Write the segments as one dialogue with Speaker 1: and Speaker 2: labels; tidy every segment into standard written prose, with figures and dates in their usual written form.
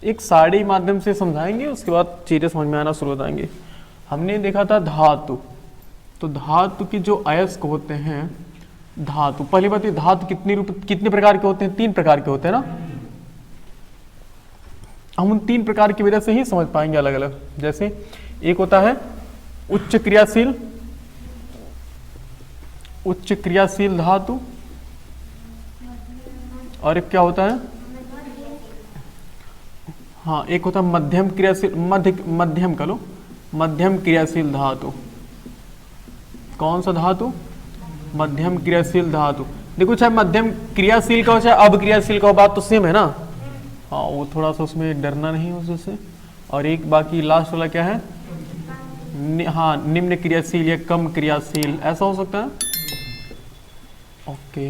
Speaker 1: एक साड़ी माध्यम से समझाएंगे, उसके बाद चीजें समझ में आना शुरू हो जाएंगे। हमने देखा था धातु, तो धातु के जो अयस्क होते हैं, धातु, पहली बात ये धातु कितने प्रकार के होते हैं? 3 प्रकार के होते हैं ना। हम उन 3 प्रकार की वजह से ही समझ पाएंगे अलग अलग। जैसे एक होता है उच्च क्रियाशील धातु, और एक क्या होता है, हाँ एक होता है मध्यम क्रियाशील धातु। कौन सा धातु? मध्यम क्रियाशील धातु। देखो चाहे मध्यम क्रियाशील का हो चाहे अक्रियाशील का हो, बात तो सेम है ना। हाँ वो थोड़ा सा उसमें डरना नहीं हो उससे। और एक बाकी लास्ट वाला क्या है, हाँ निम्न क्रियाशील या कम क्रियाशील, ऐसा हो सकता है। ओके,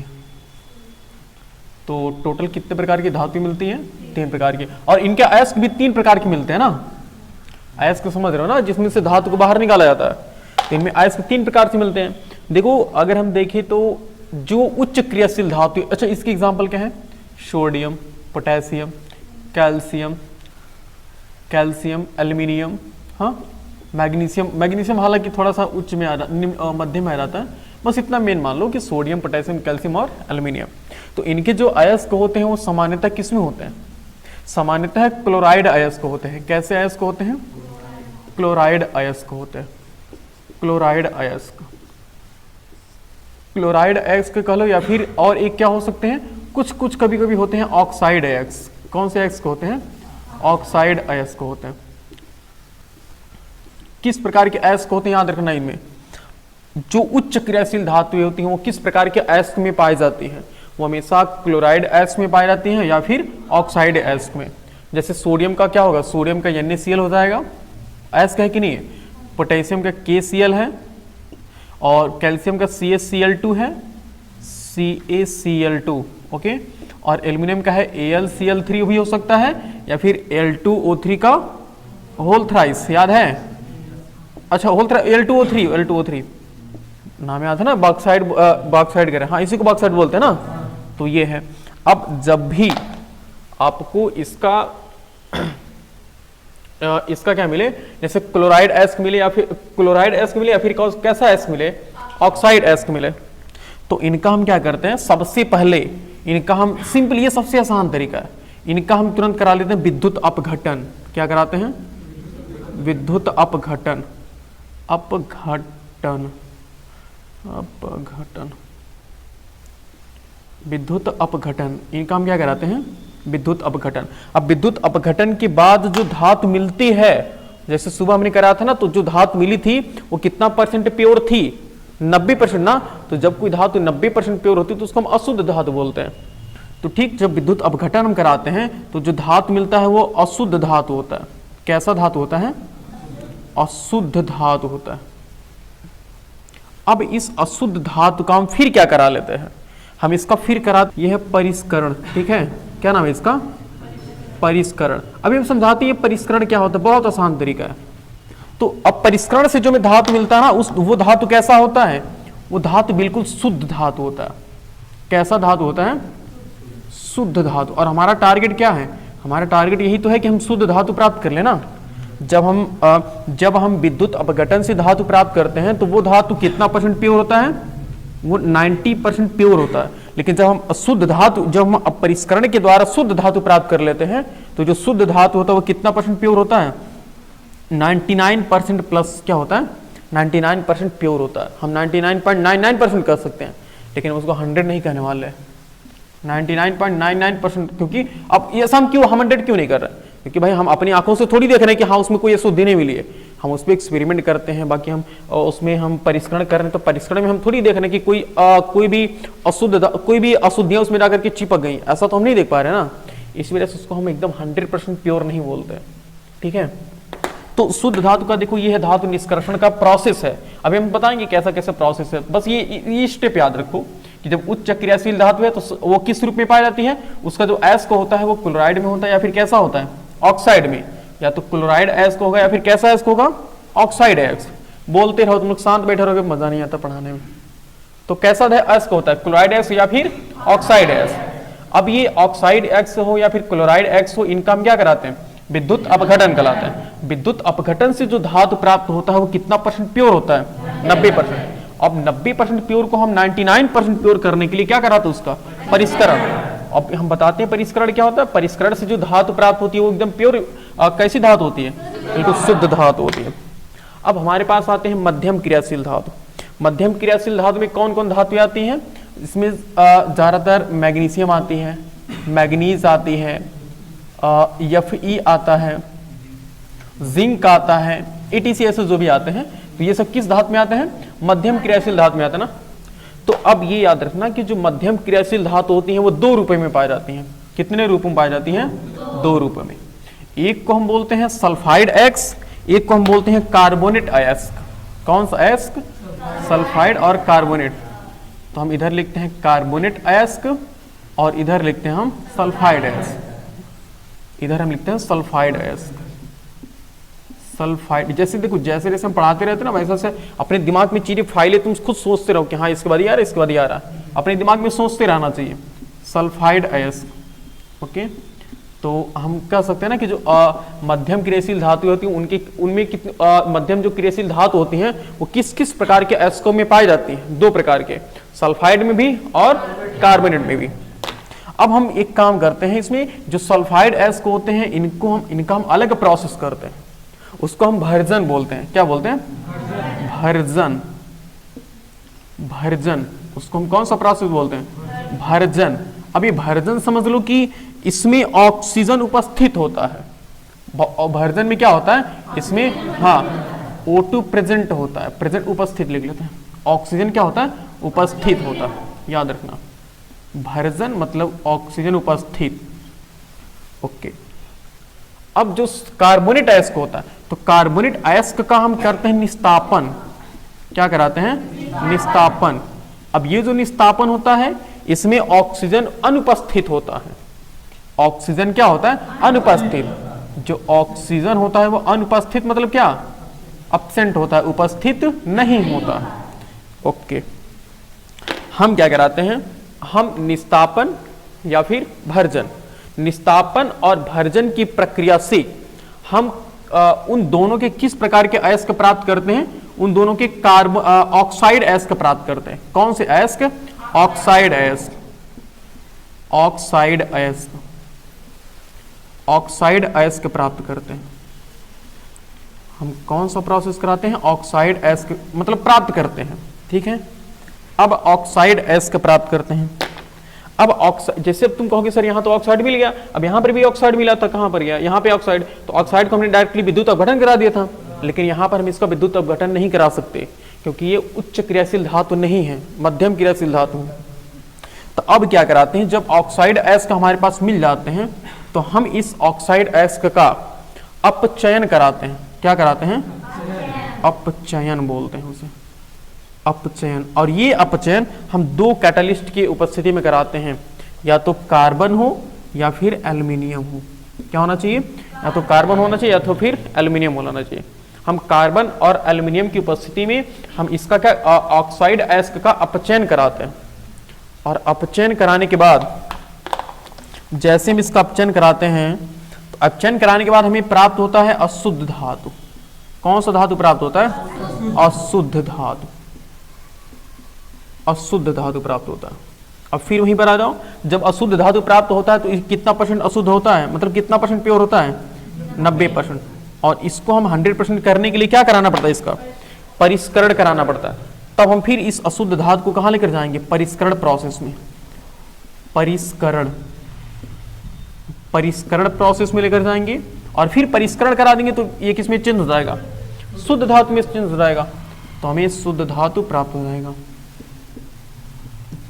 Speaker 1: तो टोटल कितने प्रकार की धातु मिलती हैं? 3 प्रकार की। और इनके अयस्क भी 3 प्रकार के मिलते हैं ना। अयस्क समझ रहे हो ना, जिसमें से धातु को बाहर निकाला जाता है। तो इनमें अयस्क 3 प्रकार से मिलते हैं। देखो अगर हम देखें तो जो उच्च क्रियाशील धातु, अच्छा इसके एग्जाम्पल क्या है? सोडियम, पोटेशियम, कैल्शियम, एल्यूमिनियम, हाँ मैग्नीशियम हालांकि थोड़ा सा उच्च में मध्य में आ जाता है। बस इतना मेन मान लो कि सोडियम, पोटेशियम, कैल्शियम और एल्यूमिनियम। तो इनके जो अयस्क होते हैं वो सामान्यतः किसमें होते हैं? सामान्यतः क्लोराइड अयस्क होते हैं। कैसे अयस्क होते हैं? क्लोराइड अयस्क होते हैं। क्लोराइड अयस्क कह लो, या फिर और एक क्या हो सकते हैं, कुछ कभी कभी होते हैं ऑक्साइड अयस्क। कौन से अयस्क होते हैं? ऑक्साइड अयस्क होते हैं। किस प्रकार के अयस्क होते हैं याद रखना, इनमें जो उच्च क्रियाशील धातुएं होती हैं वो किस प्रकार के अयस्क में पाई जाती है? वो हमेशा क्लोराइड अयस्क में पाई जाती हैं या फिर ऑक्साइड अयस्क में। जैसे सोडियम का क्या होगा? सोडियम का NaCl हो जाएगा, अयस्क है कि नहीं है। पोटेशियम का KCl है, और कैल्शियम का CaCl2 है, CaCl2, ओके। और एल्यूमिनियम का है AlCl3 भी हो सकता है, या फिर Al2O3 का होल थ्राइस, याद है? अच्छा होल Al2O3 नाम याद है ना, बॉक्साइड करें, हाँ इसी को बॉक्साइड बोलते हैं ना। तो ये है। अब जब भी आपको इसका क्या मिले, जैसे क्लोराइड अयस्क मिले या फिर कैसा अयस्क मिले? ऑक्साइड अयस्क मिले, तो इनका हम क्या करते हैं? सबसे पहले इनका हम सिंपल, ये सबसे आसान तरीका है, इनका हम तुरंत करा लेते हैं विद्युत अपघटन। क्या कराते हैं? विद्युत अपघटन। विद्युत अपघटन, इनका हम क्या कराते हैं? विद्युत अपघटन। अब विद्युत अपघटन के बाद जो धातु मिलती है, जैसे सुबह हमने करा था ना, तो जो धातु मिली थी वो कितना % प्योर थी? 90% ना। तो जब कोई धातु 90% प्योर होती है तो उसको हम अशुद्ध धातु बोलते हैं। तो ठीक जब विद्युत अपघटन हम कराते हैं तो जो धातु मिलता है वो अशुद्ध धातु होता है। कैसा धातु होता है? अशुद्ध धातु होता है। अब इस अशुद्ध धातु का हम फिर क्या करा लेते हैं? हम इसका फिर करा, यह है परिष्करण। ठीक है, क्या नाम है इसका? परिष्करण। अभी हम समझाते हैं परिष्करण क्या होता है, बहुत आसान तरीका है। तो अब परिष्करण से जो में धातु मिलता है ना, वो धातु कैसा होता है? वो धातु बिल्कुल शुद्ध धातु होता है। कैसा धातु होता है? शुद्ध धातु। और हमारा टारगेट क्या है? हमारा टारगेट यही तो है कि हम शुद्ध धातु प्राप्त कर लेना। जब हम विद्युत अपघटन से धातु प्राप्त करते हैं तो वो धातु कितना % प्योर होता है? वो 90% प्योर होता है। लेकिन जब हम अशुद्ध धातु, जब हम परिष्करण के द्वारा शुद्ध धातु प्राप्त कर लेते हैं तो जो शुद्ध धातु होता है वो कितना % प्योर होता है? 99% प्लस क्या होता है? 99% प्योर होता है। हम 99.99% कर सकते हैं, लेकिन उसको 100 नहीं कहने वाले, 99.99%। क्योंकि अब ये हम 100 क्यों नहीं कर रहे? क्योंकि भाई हम अपनी आंखों से थोड़ी देख रहे हैं कि हाँ उसमें कोई अशुद्धि नहीं मिली है। हम उस पर एक्सपेरिमेंट करते हैं, बाकी हम उसमें हम परिष्करण कर रहे हैं, तो परिष्करण में हम थोड़ी देख रहे हैं कि कोई भी अशुद्धियां उसमें जाकर के चिपक गई, ऐसा तो हम नहीं देख पा रहे ना। इस वजह से उसको हम एकदम 100% प्योर नहीं बोलते। ठीक है, तो शुद्ध धातु का देखो ये है धातु निष्कर्षण का प्रोसेस है। अभी हम बताएंगे कैसा कैसा प्रोसेस है। बस ये स्टेप याद रखो कि जब उच्च क्रियाशील धातु है तो वो किस रूप में पाई जाती है? उसका जो अयस्क होता है वो क्लोराइड में होता है या फिर कैसा होता है? ऑक्साइड में। या तो क्लोराइड अयस्क होगा या फिर कैसा अयस्क होगा? ऑक्साइड अयस्क। बोलते रहो, तुम लोग शांत बैठे रहोगे, मजा नहीं आता पढ़ाने में। तो कैसा अयस्क होता है? क्लोराइड अयस्क या फिर ऑक्साइड अयस्क। अब ये ऑक्साइड X हो या फिर क्लोराइड X हो, इनका हम क्या कराते हैं, विद्युत अपघटन कहलाता है। विद्युत अपघटन से जो धातु प्राप्त होता है वो कितना परसेंट प्योर होता है, 90%। अब 90% प्योर को हम 99% प्योर करने के लिए क्या कराते हैं, उसका परिष्करण। अब हम बताते हैं परिष्करण क्या होता है। परिष्करण से जो धातु प्राप्त होती है वो एकदम प्योर कैसी धातु होती है, बिल्कुल शुद्ध धातु होती है। अब हमारे पास आते हैं मध्यम क्रियाशील धातु। मध्यम क्रियाशील धातु में कौन कौन धातु आती हैं, इसमें ज्यादातर मैग्नीशियम आती है, मैग्नीज आती है, Fe आता है, जिंक आता है, ETC ऐसे जो भी आते हैं, तो ये सब किस धातु में आते हैं, मध्यम क्रियाशील धातु में आते हैं ना। तो अब ये याद रखना कि जो मध्यम क्रियाशील धातु होती हैं वो दो रूपों में पाई जाती हैं। कितने रूपों में पाई जाती हैं, दो रूपों में। एक को हम बोलते हैं सल्फाइड एक्स, एक को हम बोलते हैं कार्बोनेट अयस्क। कौन सा अयस्क, सल्फाइड और कार्बोनेट। तो हम इधर लिखते हैं कार्बोनेट अयस्क और इधर लिखते हैं हम सल्फाइड अयस्क। इधर हम लिखते हैं सल्फाइड अयस्क, सल्फाइड। जैसे देखो, जैसे जैसे हम पढ़ाते रहते हैं ना, वैसे से अपने दिमाग में चीजें फाइलें तुम खुद सोचते रहो कि हाँ इसके बाद ये आ रहा है, इसके बाद ये आ रहा है, अपने दिमाग में सोचते रहना चाहिए। सल्फाइड अयस्क, ओके। तो हम कह सकते हैं ना कि जो मध्यम क्रियाशील धातु होती हैं उनके उनमें कितने मध्यम जो क्रियाशील धातु होती हैं वो किस किस प्रकार के अयस्कों में पाई जाती हैं, दो प्रकार के, सल्फाइड में भी और कार्बोनेट में भी। अब हम एक काम करते हैं, इसमें जो सल्फाइड अयस्क होते हैं इनका हम अलग प्रोसेस करते हैं, उसको हम भर्जन बोलते हैं। क्या बोलते हैं, भर्जन। भर्जन, उसको हम कौन सा प्रोसेस बोलते हैं, भर्जन। अब ये भर्जन समझ लो कि इसमें ऑक्सीजन उपस्थित होता है। भर्जन में क्या होता है, इसमें हाँ O2 प्रेजेंट होता है, प्रेजेंट उपस्थित लिख लेते हैं। ऑक्सीजन क्या होता है, उपस्थित होता है, याद रखना। भर्जन मतलब ऑक्सीजन उपस्थित, ओके। अब जो कार्बोनेट अयस्क होता है, तो कार्बोनेट अयस्क का हम करते हैं निस्तापन। क्या कराते हैं, निस्तापन। अब ये जो निस्तापन होता है इसमें ऑक्सीजन अनुपस्थित होता है। ऑक्सीजन क्या होता है, अनुपस्थित। जो ऑक्सीजन होता है वो अनुपस्थित मतलब क्या, एब्सेंट होता है, उपस्थित नहीं होता है, ओके। हम क्या कराते हैं, हम निस्तापन या फिर भर्जन, निस्तापन और भर्जन की प्रक्रिया से हम उन दोनों के किस प्रकार के अयस्क प्राप्त करते हैं, उन दोनों के ऑक्साइड अयस्क प्राप्त करते हैं। कौन से अयस्क, ऑक्साइड अयस्क, ऑक्साइड अयस्क, ऑक्साइड अयस्क प्राप्त करते हैं। हम कौन सा प्रोसेस कराते हैं, ऑक्साइड अयस्क मतलब प्राप्त करते हैं, ठीक है। अब ऑक्साइड अयस्क प्राप्त करते हैं। अब ऑक्साइड, जैसे अब तुम कहोगे सर यहाँ तो ऑक्साइड मिल गया, अब यहाँ पर भी ऑक्साइड मिला था, कहाँ पर गया, यहाँ पे ऑक्साइड। तो ऑक्साइड को हमने डायरेक्टली विद्युत अपघटन करा दिया था, लेकिन यहाँ पर हम इसका विद्युत अपघटन नहीं करा सकते क्योंकि ये उच्च क्रियाशील धातु नहीं है, मध्यम क्रियाशील धातु है। तो अब क्या कराते हैं, जब ऑक्साइड अयस्क हमारे पास मिल जाते हैं तो हम इस ऑक्साइड अयस्क का अपचयन कराते हैं। क्या कराते हैं, अपचयन बोलते हैं उसे, अपचयन। और ये अपचयन हम दो कैटलिस्ट की उपस्थिति में कराते हैं, या तो कार्बन हो या फिर एल्युमिनियम हो। क्या होना चाहिए, या तो कार्बन होना चाहिए या तो फिर एल्युमिनियम होना चाहिए। हम कार्बन और एल्युमिनियम की उपस्थिति में हम इसका क्या, ऑक्साइड अयस्क का अपचयन कराते हैं। और अपचयन कराने के बाद, जैसे हम इसका अपचयन कराते हैं, तो अपचयन कराने के बाद हमें प्राप्त होता है अशुद्ध धातु। कौन सा धातु प्राप्त होता है, अशुद्ध धातु, अशुद्ध धातु प्राप्त होता है। अब फिर वहीं पर आ जाओ, जब अशुद्ध धातु प्राप्त होता है तो कितना परसेंट अशुद्ध होता है, मतलब कितना परसेंट प्योर होता है, 90%। और इसको हम 100% करने के लिए क्या कराना पड़ता है, इसका परिष्करण कराना पड़ता है। तब हम फिर इस अशुद्ध धातु को कहाँ लेकर जाएंगे, परिष्करण प्रोसेस में, परिष्करण, परिष्करण प्रोसेस में लेकर जाएंगे। और फिर परिष्करण करा देंगे तो ये किसमें चेंज हो जाएगा, शुद्ध धातु में चेंज हो जाएगा। तो हमें शुद्ध धातु प्राप्त हो जाएगा।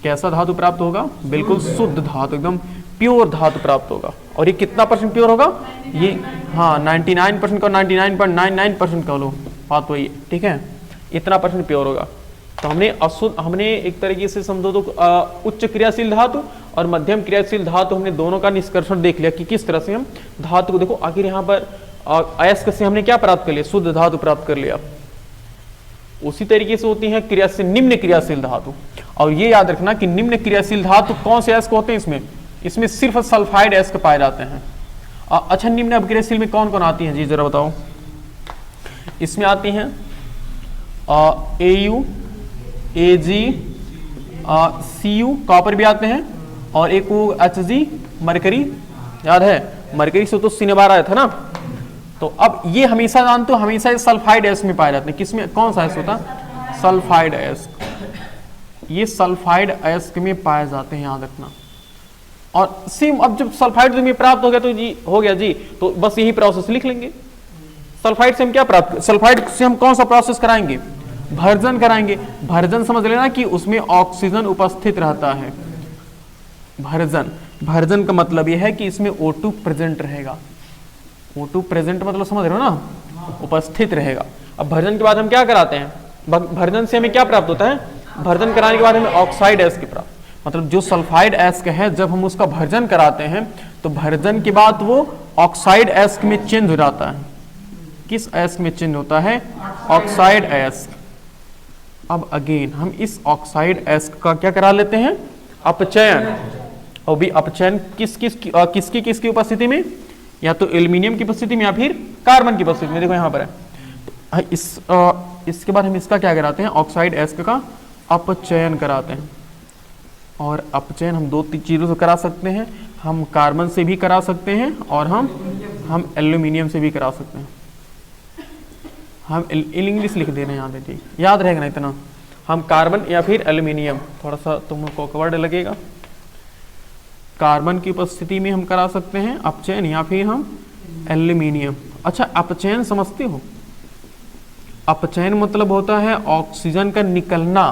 Speaker 1: कैसा धातु प्राप्त होगा, बिल्कुल शुद्ध धातु, एकदम प्योर धातु प्राप्त होगा। और ये कितना परसेंट प्योर होगा, ये हाँ 99% का 99.99% का लो, बात वही है, ठीक है, इतना परसेंट प्योर होगा। तो हमने एक तरीके से समझो तो उच्च क्रियाशील धातु और मध्यम क्रियाशील धातु हमने दोनों का निष्कर्षण देख लिया कि किस तरह से हम धातु को, देखो आखिर यहाँ पर अयस्क से हमने क्या प्राप्त कर लिया, शुद्ध धातु प्राप्त कर लिया। उसी तरीके से होती है क्रियाशील, निम्न क्रियाशील धातु। और ये याद रखना कि निम्न क्रियाशील धातु कौन से अयस्क होते हैं, इसमें इसमें सिर्फ सल्फाइड एस्क पाए जाते हैं। अच्छा, निम्न अपग्रेडशील में कौन कौन आती हैं जी, जरा बताओ। इसमें आती हैं AU, AG, CU, कॉपर भी आते हैं, और एक वो HG, मरकरी, याद है मरकरी से तो सिनेबार आया था ना। तो अब ये हमेशा जानते हो, हमेशा ये सल्फाइड एस्क में पाए जाते हैं। किसमें, कौन सा एस्क होता है, सल्फाइड एस्क, ये सल्फाइड एस्क में पाए जाते हैं, याद रखना। और सेम अब जब सल्फाइड में प्राप्त हो गया तो जी हो गया जी, तो बस यही प्रोसेस लिख लेंगे। सल्फाइड से हम क्या प्राप्त, सल्फाइड से हम कौन सा प्रोसेस कराएंगे, भर्जन कराएंगे। भर्जन समझ लेना कि उसमें ऑक्सीजन उपस्थित रहता है। भर्जन, भर्जन का मतलब यह है कि इसमें O2 प्रेजेंट रहेगा। O2 प्रेजेंट मतलब समझ रहे हो ना, उपस्थित रहेगा। अब भर्जन के बाद हम क्या कराते हैं, भर्जन से हमें क्या प्राप्त होता है, भर्जन कराने के बाद हमें ऑक्साइड एस्क प्राप्त, मतलब जो सल्फाइड एस्क है जब हम उसका भर्जन कराते हैं तो भर्जन के बाद वो ऑक्साइड एस्क में चेंज हो जाता है। किस एस्क में चेंज होता है, ऑक्साइड एस्क। अब अगेन हम इस ऑक्साइड एस्क का क्या करा लेते हैं, अपचयन। और भी अपचयन किसकी उपस्थिति में, या तो एल्यूमिनियम की उपस्थिति में या फिर कार्बन की उपस्थिति में। देखो यहाँ पर है, तो इसके बाद हम इसका क्या कराते हैं, ऑक्साइड एस्क का अपचयन कराते हैं। और अपचयन हम 2-3 चीज़ों से करा सकते हैं, हम कार्बन से भी करा सकते हैं और हम एल्यूमिनियम से भी करा सकते हैं। हम इंग्लिश लिख दे रहे हैं यहाँ पे, याद रहेगा ना इतना। हम कार्बन या फिर एल्यूमिनियम, थोड़ा सा तुमको वर्ड लगेगा, कार्बन की उपस्थिति में हम करा सकते हैं अपचयन, या फिर हम एल्यूमिनियम। अच्छा, अपचयन समझते हो, अपचयन मतलब होता है ऑक्सीजन का निकलना,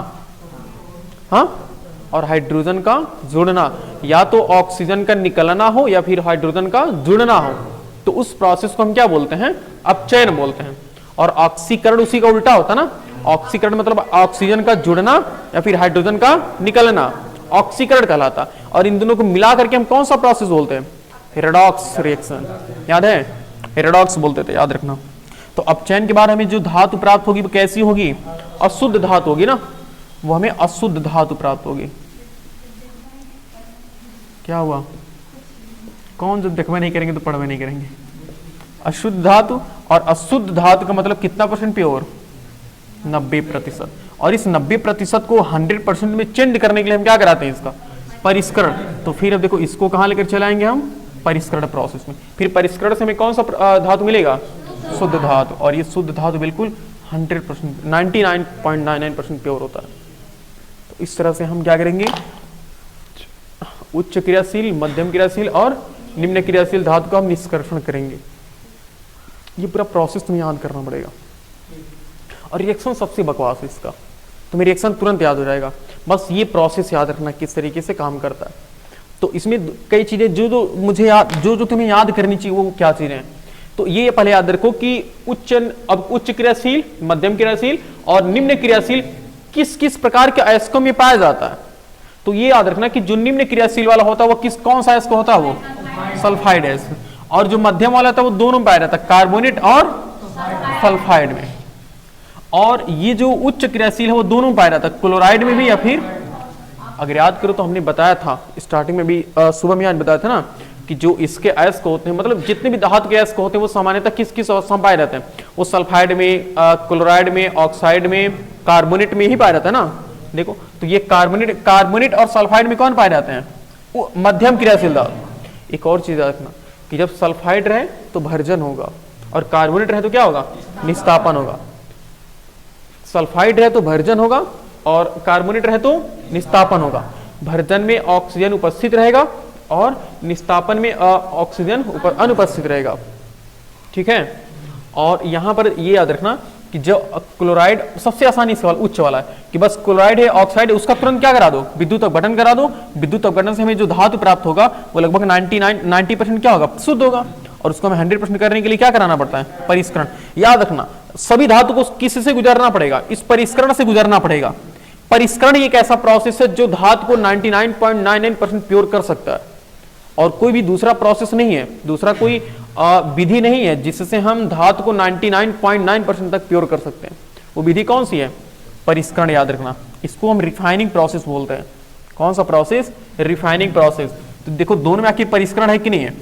Speaker 1: हाँ, और हाइड्रोजन का जुड़ना। या तो ऑक्सीजन का निकलना हो या फिर हाइड्रोजन का जुड़ना हो, तो उस प्रोसेस को हम क्या बोलते हैं, अपचयन बोलते हैं। और ऑक्सीकरण उसी का उल्टा होता ना, ऑक्सीकरण मतलब ऑक्सीजन का जुड़ना या फिर हाइड्रोजन का निकलना, ऑक्सीकरण कहलाता। और इन दोनों को मिला करके हम कौन सा प्रोसेस बोलते हैं, रेडॉक्स रिएक्शन, याद है, रेडॉक्स बोलते थे, याद रखना। तो अपचयन के बाद हमें जो धातु प्राप्त होगी वो कैसी होगी, अशुद्ध धातु होगी ना, वो हमें अशुद्ध धातु प्राप्त होगी। क्या हुआ, कौन, जब देखवा नहीं करेंगे तो पढ़वा नहीं करेंगे। अशुद्ध धातु, और अशुद्ध धातु का मतलब कितना परसेंट प्योर, 90%। और इस 90% को 100% में चेंज करने के लिए हम क्या कराते हैं, इसका परिष्करण। तो फिर अब देखो इसको कहाँ लेकर चलाएंगे हम, परिष्करण प्रोसेस में। फिर परिष्करण से हमें कौन सा धातु मिलेगा, शुद्ध धातु। और ये शुद्ध धातु बिल्कुल 100%, 99.99% प्योर होता है। तो इस तरह से हम क्या करेंगे, उच्च क्रियाशील, मध्यम क्रियाशील और निम्न क्रियाशील धातु का हम निष्कर्षण करेंगे। ये पूरा प्रोसेस तुम्हें याद करना पड़ेगा। और रिएक्शन सबसे बकवास है इसका, तुम्हें रिएक्शन तुरंत याद हो जाएगा, बस ये प्रोसेस याद रखना किस तरीके से काम करता है। तो इसमें कई चीजें जो मुझे याद, जो तुम्हें याद करनी चाहिए वो क्या चीजें हैं। तो ये पहले याद रखो कि उच्च क्रियाशील, मध्यम क्रियाशील और निम्न क्रियाशील किस किस प्रकार के अयस्कों में पाया जाता है। तो ये याद रखना कि जो निम्न क्रियाशील वाला होता है वो कौन सा अयस्क होता है, वो सल्फाइड अयस्क। और जो मध्यम वाला था वो दोनों पाया जाता है, कार्बोनेट और सल्फाइड में। और ये जो उच्च क्रियाशील है वो दोनों पाया जाता है, क्लोराइड में भी या फिर, अगर याद करो तो हमने बताया था स्टार्टिंग में भी, सुबह में बताया था ना कि जो इसके अयस्क होते हैं, मतलब जितने भी धातु के अयस्क होते हैं वो सामान्यतः किस किस अवस्था में पाए जाते हैं, वो सल्फाइड में, क्लोराइड में, ऑक्साइड में, कार्बोनेट में ही पाया जाता है ना। देखो तो ये कार्बोनेट और सल्फाइड में कौन पाए जाते हैं, वो मध्यम क्रियाशील धातु। एक और चीज याद रखना कि जब सल्फाइड रहे तो भर्जन होगा और कार्बोनेट रहे तो क्या होगा, निस्तापन होगा। सल्फाइड रहे तो भर्जन होगा और कार्बोनेट रहे तो निस्तापन होगा। भर्जन में ऑक्सीजन उपस्थित रहेगा और निस्तापन में ऑक्सीजन अनुपस्थित रहेगा, ठीक है। और यहां पर ये याद रखना कि जो क्लोराइड, सबसे आसानी सवाल उच्च वाला है कि बस क्लोराइड है, ऑक्साइड है, उसका तुरंत क्या करा दो, विद्युत अपघटन करा दो। विद्युत अपघटन से हमें जो धातु प्राप्त होगा वो लगभग 90% क्या होगा, शुद्ध होगा। और उसको हमें 100% करने के लिए क्या कराना पड़ता है, परिष्करण। याद रखना सभी धातु को किसी से गुजरना पड़ेगा, इस परिष्करण से गुजरना पड़ेगा। परिष्करण एक ऐसा प्रोसेस है जो धातु को 99.99% प्योर कर सकता है, और कोई भी दूसरा प्रोसेस नहीं है, दूसरा कोई विधि नहीं है जिससे हम धातु को 99.9% तक प्योर कर सकते हैं। वो विधि कौन सी है, परिष्करण। याद रखना इसको हम रिफाइनिंग प्रोसेस बोलते हैं। कौन सा प्रोसेस, रिफाइनिंग प्रोसेस। तो देखो दोनों में आखिर परिष्करण है कि नहीं है,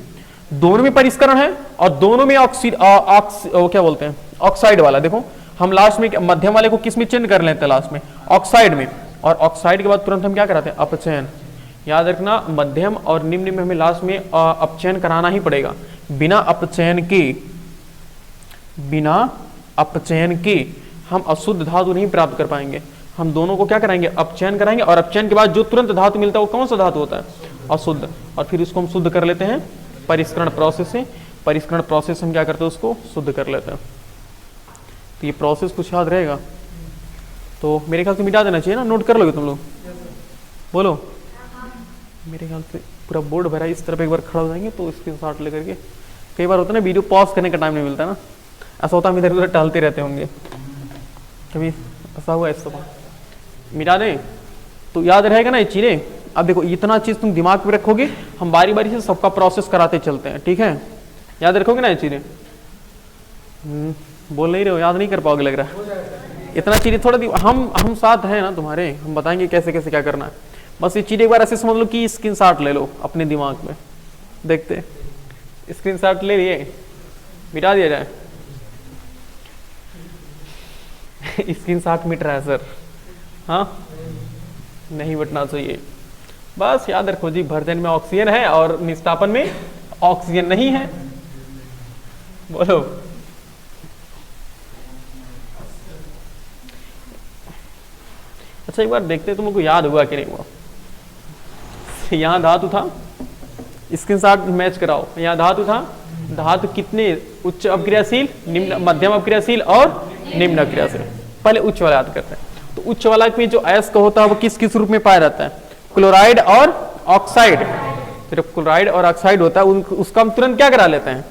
Speaker 1: दोनों में परिष्करण है और दोनों में क्या बोलते हैं ऑक्साइड वाला। देखो हम लास्ट में मध्यम वाले को किस में चेंज कर लेते हैं, लास्ट में ऑक्साइड में, और ऑक्साइड के बाद तुरंत हम क्या कराते हैं अपचयन। याद रखना मध्यम और निम्न में हमें लास्ट में अपचयन कराना ही पड़ेगा। बिना अपचयन के हम अशुद्ध धातु नहीं प्राप्त कर पाएंगे। हम दोनों को क्या कराएंगे, अपचयन कराएंगे, और अपचयन के बाद जो तुरंत धातु मिलता है वो कौन सा धातु होता है, अशुद्ध, और फिर उसको हम शुद्ध कर लेते हैं परिष्करण प्रोसेस से। परिष्करण प्रोसेस हम क्या करते हैं, उसको शुद्ध कर लेते हैं। तो ये प्रोसेस कुछ याद रहेगा तो मेरे ख्याल से मिटा देना चाहिए ना, नोट कर लोगे तुम लोग, बोलो। मेरे ख्याल से पूरा बोर्ड भरा इस तरफ एक बार खड़ा हो जाएंगे तो स्क्रीनशॉट लेकर के। कई बार होता है ना वीडियो पॉज करने का टाइम नहीं मिलता ना, ऐसा होता है हम इधर उधर टहलते रहते होंगे, कभी ऐसा हुआ इस तरह मिटा दें तो याद रहेगा ना ये चीज़ें। अब देखो इतना चीज़ तुम दिमाग में रखोगे, हम बारी बारी से सबका प्रोसेस कराते चलते हैं, ठीक है, याद रखोगे ना ये चीज़ें। बोल नहीं रहे हो, याद नहीं कर पाओगे लग रहा है। इतना चीज़ें थोड़ा हम साथ हैं ना तुम्हारे, हम बताएंगे कैसे कैसे क्या करना है। बस ये चीज़ एक बार ऐसे समझ लो कि स्क्रीनशॉट ले लो अपने दिमाग में, देखते स्क्रीनशॉट ले लिए, मिटा दिया जाए। स्क्रीनशॉट मिट रहा है सर, हाँ नहीं मिटना चाहिए। बस याद रखो जी, भर्जन में ऑक्सीजन है और निस्तापन में ऑक्सीजन नहीं है। बोलो अच्छा एक बार देखते तुमको याद हुआ कि नहीं हुआ। यहाँ धातु था, स्क्रीनशॉट मैच कराओ। यहाँ धातु था, धातु कितने उच्च अपक्रियाशील, निम्न मध्यम अपक्रियाशील और निम्न अपक्रियाशील। पहले उच्च वाला याद करते हैं। तो उच्च वाला में जो अयस्क होता है वो किस किस रूप में पाया जाता है, क्लोराइड और ऑक्साइड। सिर्फ क्लोराइड और ऑक्साइड होता है, उसका हम तुरंत क्या करा लेते हैं,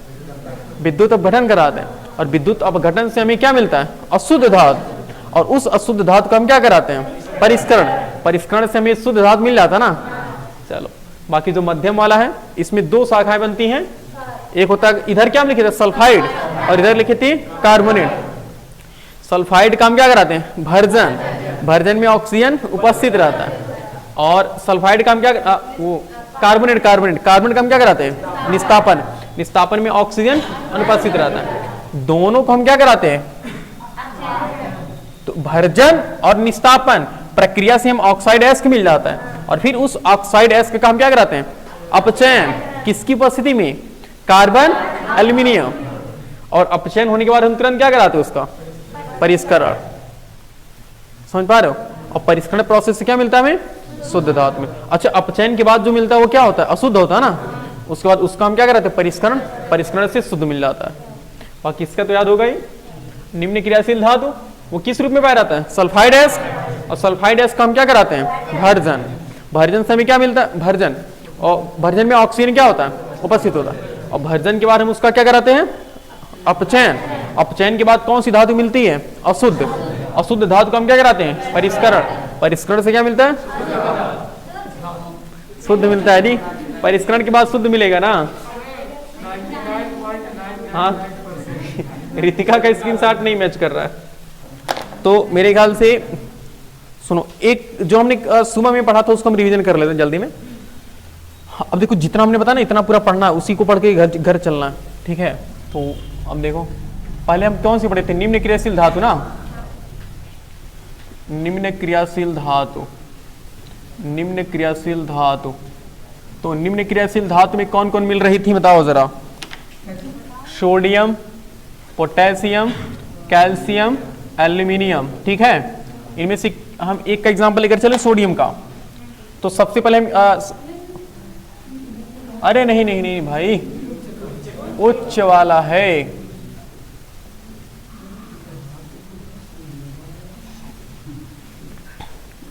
Speaker 1: विद्युत अपघटन कराते हैं। और विद्युत अपघटन से हमें क्या मिलता है, अशुद्ध धातु, और उस अशुद्ध धातु को हम क्या कराते हैं, परिष्करण। परिष्करण से हमें शुद्ध धातु मिल जाता ना। चलो बाकी जो मध्यम वाला है इसमें दो शाखाएं बनती हैं, एक होता है इधर क्या हम लिखे थे सल्फाइड, और इधर लिखे थे कार्बोनेट। सल्फाइड का हम क्या कराते हैं, भर्जन। भर्जन में ऑक्सीजन उपस्थित रहता है, और सल्फाइड का हम क्या वो कार्बोनेट का हम क्या कराते हैं, निस्तापन। निस्तापन में ऑक्सीजन अनुपस्थित रहता है। दोनों को हम क्या कराते हैं, तो भर्जन और निस्तापन प्रक्रिया से हम ऑक्साइड एस्क मिल जाता है, और फिर उस ऑक्साइड एस्क का हम क्या कराते हैं, अपचयन। किसकी उपस्थिति में, कार्बन एल्यूमिनियम। और अपचयन होने के बाद हम तुरंत क्या कराते हैं, उसका परिष्करण। समझ पा रहे हो। और परिष्करण प्रोसेस से क्या मिलता है हमें, शुद्ध धातु में। अच्छा अपचयन के बाद जो मिलता है वो क्या होता है, अशुद्ध होता है ना। उसके बाद उसका हम क्या कराते हैं, परिष्करण। परिष्करण से शुद्ध मिल जाता है। बाकी इसका तो याद होगा ही। निम्न क्रियाशील धातु वो किस रूप में पाया जाता है, सल्फाइड एस्क। और सल्फाइड एस्क का हम क्या कराते हैं, भर्जन। भर्जन से हमें क्या मिलता है, भर्जन। और भर्जन में ऑक्सीजन क्या होता है, उपस्थित होता है। और भर्जन के बाद हम उसका क्या कराते हैं, अपचयन। अपचयन के बाद कौन सी धातु मिलती है, अशुद्ध। अशुद्ध धातु का हम क्या कराते हैं, परिष्करण। परिष्करण से क्या मिलता है, शुद्ध मिलता है जी। परिष्करण के बाद शुद्ध मिलेगा ना। हाँ रितिका का स्क्रीनशॉट नहीं मैच कर रहा है। तो मेरे ख्याल से सुनो, एक जो हमने सुबह में पढ़ा था उसको हम रिवीजन कर लेते हैं जल्दी में। अब देखो जितना हमने बताया ना इतना पूरा पढ़ना है, उसी को पढ़ के घर चलना है, ठीक है। तो अब देखो पहले हम कौन सी पढ़े थे, निम्न क्रियाशील धातु ना। निम्न क्रियाशील धातु, निम्न क्रियाशील धातु। तो निम्न क्रियाशील धातु में कौन कौन मिल रही थी बताओ जरा, सोडियम, पोटेशियम, कैल्शियम, एल्यूमिनियम, ठीक है। इनमें से हम एक का एग्जांपल लेकर चले, सोडियम का। तो सबसे पहले हम अरे नहीं नहीं नहीं भाई, उच्च वाला है।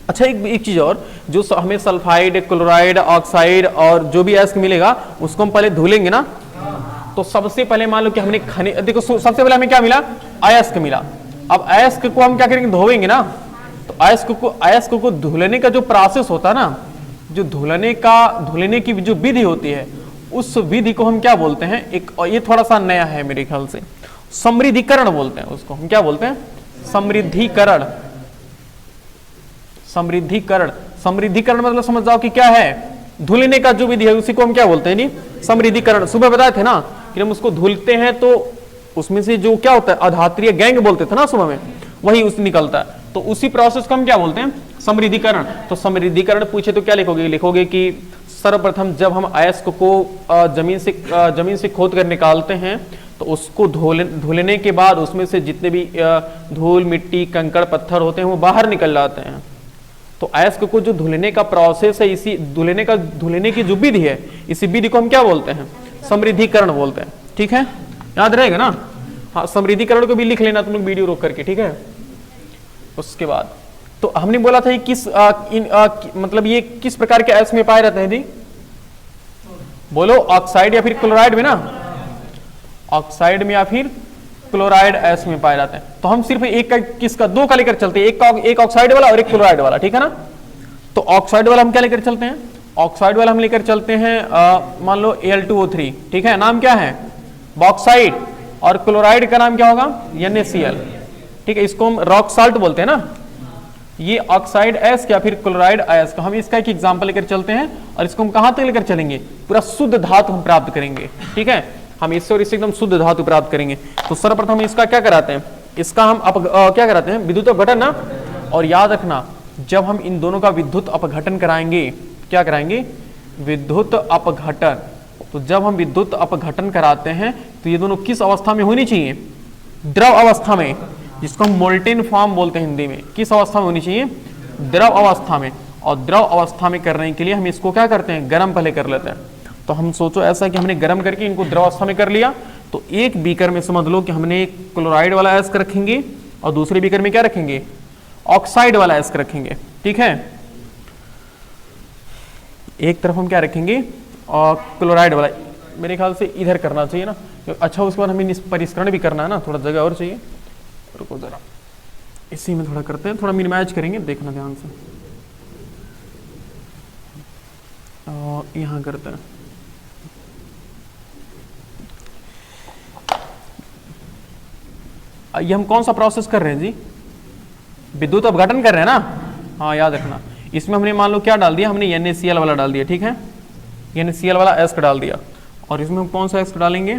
Speaker 1: अच्छा एक चीज और, जो हमें सल्फाइड, क्लोराइड, ऑक्साइड और जो भी एस्क मिलेगा उसको हम पहले धुलेंगे ना। तो सबसे पहले मान लो कि हमने खनिज, देखो सबसे पहले हमें क्या मिला, अयस्क मिला। अब अयस्क को हम क्या करेंगे, धोएंगे ना। तो अयस्क को धुलने का जो प्रोसेस होता है ना, जो धुलने की जो विधि होती है, उस विधि को हम क्या बोलते हैं, एक ये थोड़ा सा नया है मेरे ख्याल से, समृद्धिकरण बोलते हैं उसको। हम क्या बोलते हैं, समृद्धिकरण। समृद्धिकरण, समृद्धिकरण मतलब समझ जाओ कि क्या है, धुलने का जो विधि है उसी को हम क्या बोलते हैं जी, समृद्धिकरण। सुबह बताए थे ना कि हम उसको धुलते हैं तो उसमें से जो क्या होता है, अधात्रीय गैंग बोलते थे ना सुबह में, वही उस निकलता है, तो उसी प्रोसेस को हम क्या बोलते हैं, समृद्धिकरण। तो समृद्धिकरण पूछे तो क्या लिखोगे, लिखोगे कि सर्वप्रथम जब हम अयस्क को जमीन से खोद कर निकालते हैं तो उसको धुलने के बाद उसमें से जितने भी धूल मिट्टी कंकड़ पत्थर होते हैं वो बाहर निकल जाते हैं। तो अयस्क को जो धुलने का प्रोसेस है, इसी धुलने की जो विधि है, इसी विधि को हम क्या बोलते हैं, समृद्धिकरण बोलते हैं। ठीक है, याद रहेगा ना। हाँ, समृद्धिकरण को भी लिख लेना तुम लोग वीडियो रोक करके, ठीक है। उसके बाद तो हमने बोला था किस मतलब ये किस प्रकार के अयस्क में पाए रहते हैं जी, बोलो, ऑक्साइड या फिर क्लोराइड में ना, ऑक्साइड में या फिर क्लोराइड अयस्क में पाए जाते हैं। तो हम सिर्फ एक का किसका, दो का लेकर चलते हैं, एक ऑक्साइड वाला और एक क्लोराइड वाला, ठीक है ना। तो ऑक्साइड वाला हम क्या लेकर चलते हैं, ऑक्साइड वाला हम लेकर चलते हैं मान लो Al2O3, ठीक है, नाम क्या है, बॉक्साइड, और क्लोराइड का नाम क्या होगा, NaCl, ठीक है। इसको हम रॉक साल्ट बोलते हैं ना। ये ऑक्साइड अयस्क या फिर क्लोराइड अयस्क, हम इसका एक एग्जांपल लेकर चलते हैं और इसको हम कहां तक लेकर चलेंगे, पूरा शुद्ध धातु हम प्राप्त करेंगे, ठीक है। हम इससे और इससे एकदम शुद्ध धातु प्राप्त करेंगे। तो सर्वप्रथम इसका क्या कराते हैं, इसका हम क्या कराते हैं, विद्युत अपघटन ना। और याद रखना, जब हम इन दोनों का विद्युत अपघटन कराएंगे, क्या कराएंगे, विद्युत अपघटन। तो जब हम विद्युत अपघटन कराते हैं तो ये दोनों किस अवस्था में होनी चाहिए, द्रव अवस्था में, जिसको हम मोल्टेन फॉर्म बोलते हैं हिंदी में। किस अवस्था में होनी चाहिए, द्रव अवस्था में। और द्रव अवस्था में करने के लिए हम इसको क्या करते हैं, गर्म पहले कर लेते हैं। तो हम सोचो ऐसा कि हमने गर्म करके इनको द्रव अवस्था में कर लिया, तो एक बीकर में समझ लो कि हमने क्लोराइड वाला अयस्क रखेंगे और दूसरे बीकर में क्या रखेंगे, ऑक्साइड वाला अयस्क रखेंगे, ठीक है। एक तरफ हम क्या रखेंगे, और क्लोराइड वाला, मेरे ख्याल से इधर करना चाहिए ना। अच्छा, उसके बाद हमें परिष्करण भी करना है ना, थोड़ा जगह और चाहिए। रुको जरा, इसी में थोड़ा करते हैं, थोड़ा मिनिमाइज करेंगे, देखना ध्यान से। यहाँ करते हैं, ये हम कौन सा प्रोसेस कर रहे हैं जी, विद्युत अपघटन कर रहे हैं ना। हाँ, याद रखना, इसमें हमने मान लो क्या डाल दिया, हमने NaCl वाला डाल दिया, ठीक है, NaCl वाला अयस्क डाल दिया। और इसमें हम कौन सा अयस्क डालेंगे,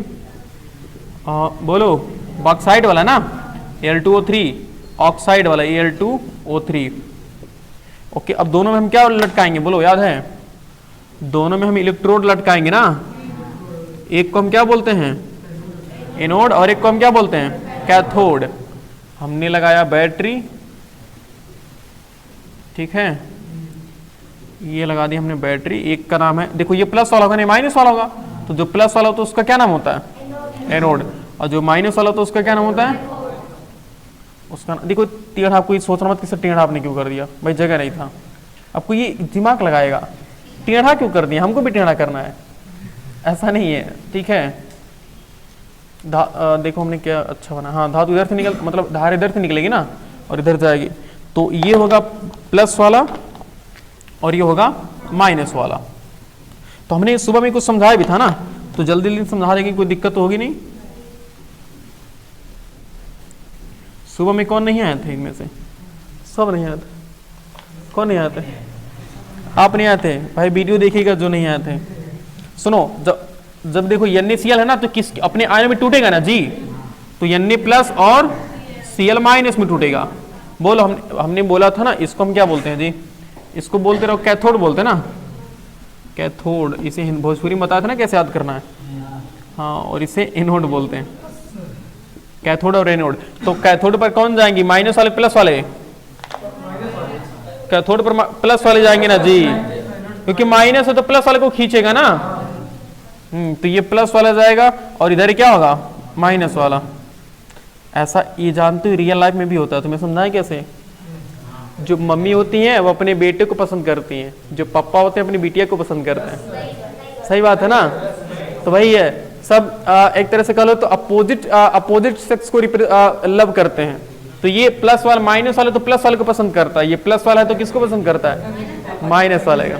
Speaker 1: बोलो, बॉक्साइड वाला ना, Al2O3, ऑक्साइड वाला Al2O3। ओके, अब दोनों में हम क्या लटकाएंगे, बोलो, याद है, दोनों में हम इलेक्ट्रोड लटकाएंगे ना। एक को हम क्या बोलते हैं, एनोड, और एक को हम क्या बोलते हैं, कैथोड। हमने लगाया बैटरी, ठीक है, ये लगा दी हमने बैटरी। एक का नाम है, देखो ये प्लस वाला होगा नहीं माइनस वाला होगा, तो जो प्लस वाला होता है उसका क्या नाम होता है, एनोड, और जो माइनस वाला होता है उसका क्या नाम होता है, उसका देखो टेढ़ा। आपको सोचना मत किससे टेढ़ा आपने क्यों कर दिया, भाई जगह नहीं था। आपको ये दिमाग लगाएगा, टेढ़ा क्यों कर दिया, हमको भी टेढ़ा करना है, ऐसा नहीं है, ठीक है। देखो हमने क्या अच्छा बना, हाँ, धातु इधर से निकल, मतलब धार इधर से निकलेगी ना और इधर जाएगी, तो ये होगा प्लस वाला और ये होगा माइनस वाला। तो हमने सुबह में कुछ समझाया भी था ना, तो जल्दी जल्दी समझा देंगे, कोई दिक्कत तो होगी नहीं। सुबह में कौन नहीं आए थे इनमें से, सब नहीं आए थे, कौन नहीं आए थे, आप नहीं आए थे भाई, वीडियो देखिएगा जो नहीं आए थे। सुनो, जब देखो NaCl है ना, तो किस अपने आयन में टूटेगा ना जी, तो Na प्लस और Cl माइनस में टूटेगा। बोलो, हमने बोला था ना, इसको हम क्या बोलते हैं जी, इसको बोलते रहो कैथोड बोलते हैं ना, कैथोड। इसे भोजपुरी में बताया था ना कैसे याद करना है, हाँ, और इसे एनोड बोलते हैं, कैथोड और एनोड। तो कैथोड पर कौन जाएंगे, माइनस वाले प्लस वाले, कैथोड पर प्लस वाले जाएंगे ना जी, क्योंकि माइनस है तो प्लस वाले को खींचेगा ना। तो ये प्लस वाला जाएगा और इधर क्या होगा, माइनस वाला। ऐसा ये जानते हो रियल लाइफ में भी होता है, तुम्हें समझाएं कैसे। जो मम्मी होती हैं वो अपने बेटे को पसंद करती हैं, जो पापा होते हैं अपनी बिटिया को पसंद करते हैं, सही बात है ना। तो वही है, सब एक तरह से कह लो तो अपोजिट सेक्स को लव करते हैं। तो ये प्लस वाला माइनस वाले तो प्लस वाले को पसंद करता है, ये प्लस वाला है तो किसको पसंद करता है, माइनस वाले का।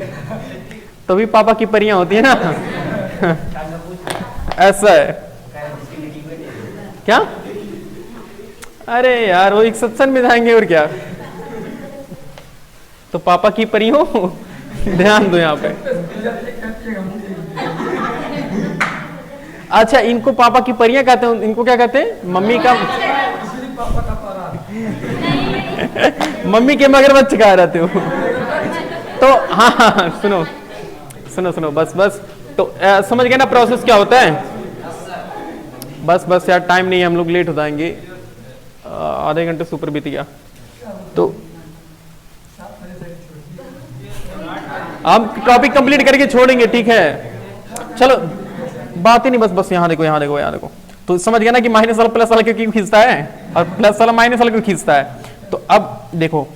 Speaker 1: तो भी पापा की परियां होती है ना ऐसा है क्या, अरे यार वो एक सत्संग में जाएंगे और क्या। तो पापा की परी हो ध्यान दो यहाँ पे। अच्छा, इनको पापा की परियां कहते हैं, इनको क्या कहते हैं? मम्मी का मम्मी के मगरमच्छ कहा रहते हो। तो हाँ हाँ, सुनो सुनो सुनो, बस बस। तो समझ गए ना प्रोसेस क्या होता है? बस बस यार, टाइम नहीं है, हम लोग लेट हो जाएंगे, आधे घंटे से ऊपर बीत गया। तो हम टॉपिक कंप्लीट करके छोड़ेंगे, ठीक है? चलो, बात ही नहीं, बस बस यहाँ देखो, यहाँ देखो, यहाँ देखो। तो समझ गया ना कि माइनस वाला प्लस वाला क्यों खींचता है और प्लस वाला माइनस वाला क्यों खींचता है। तो अब देखो,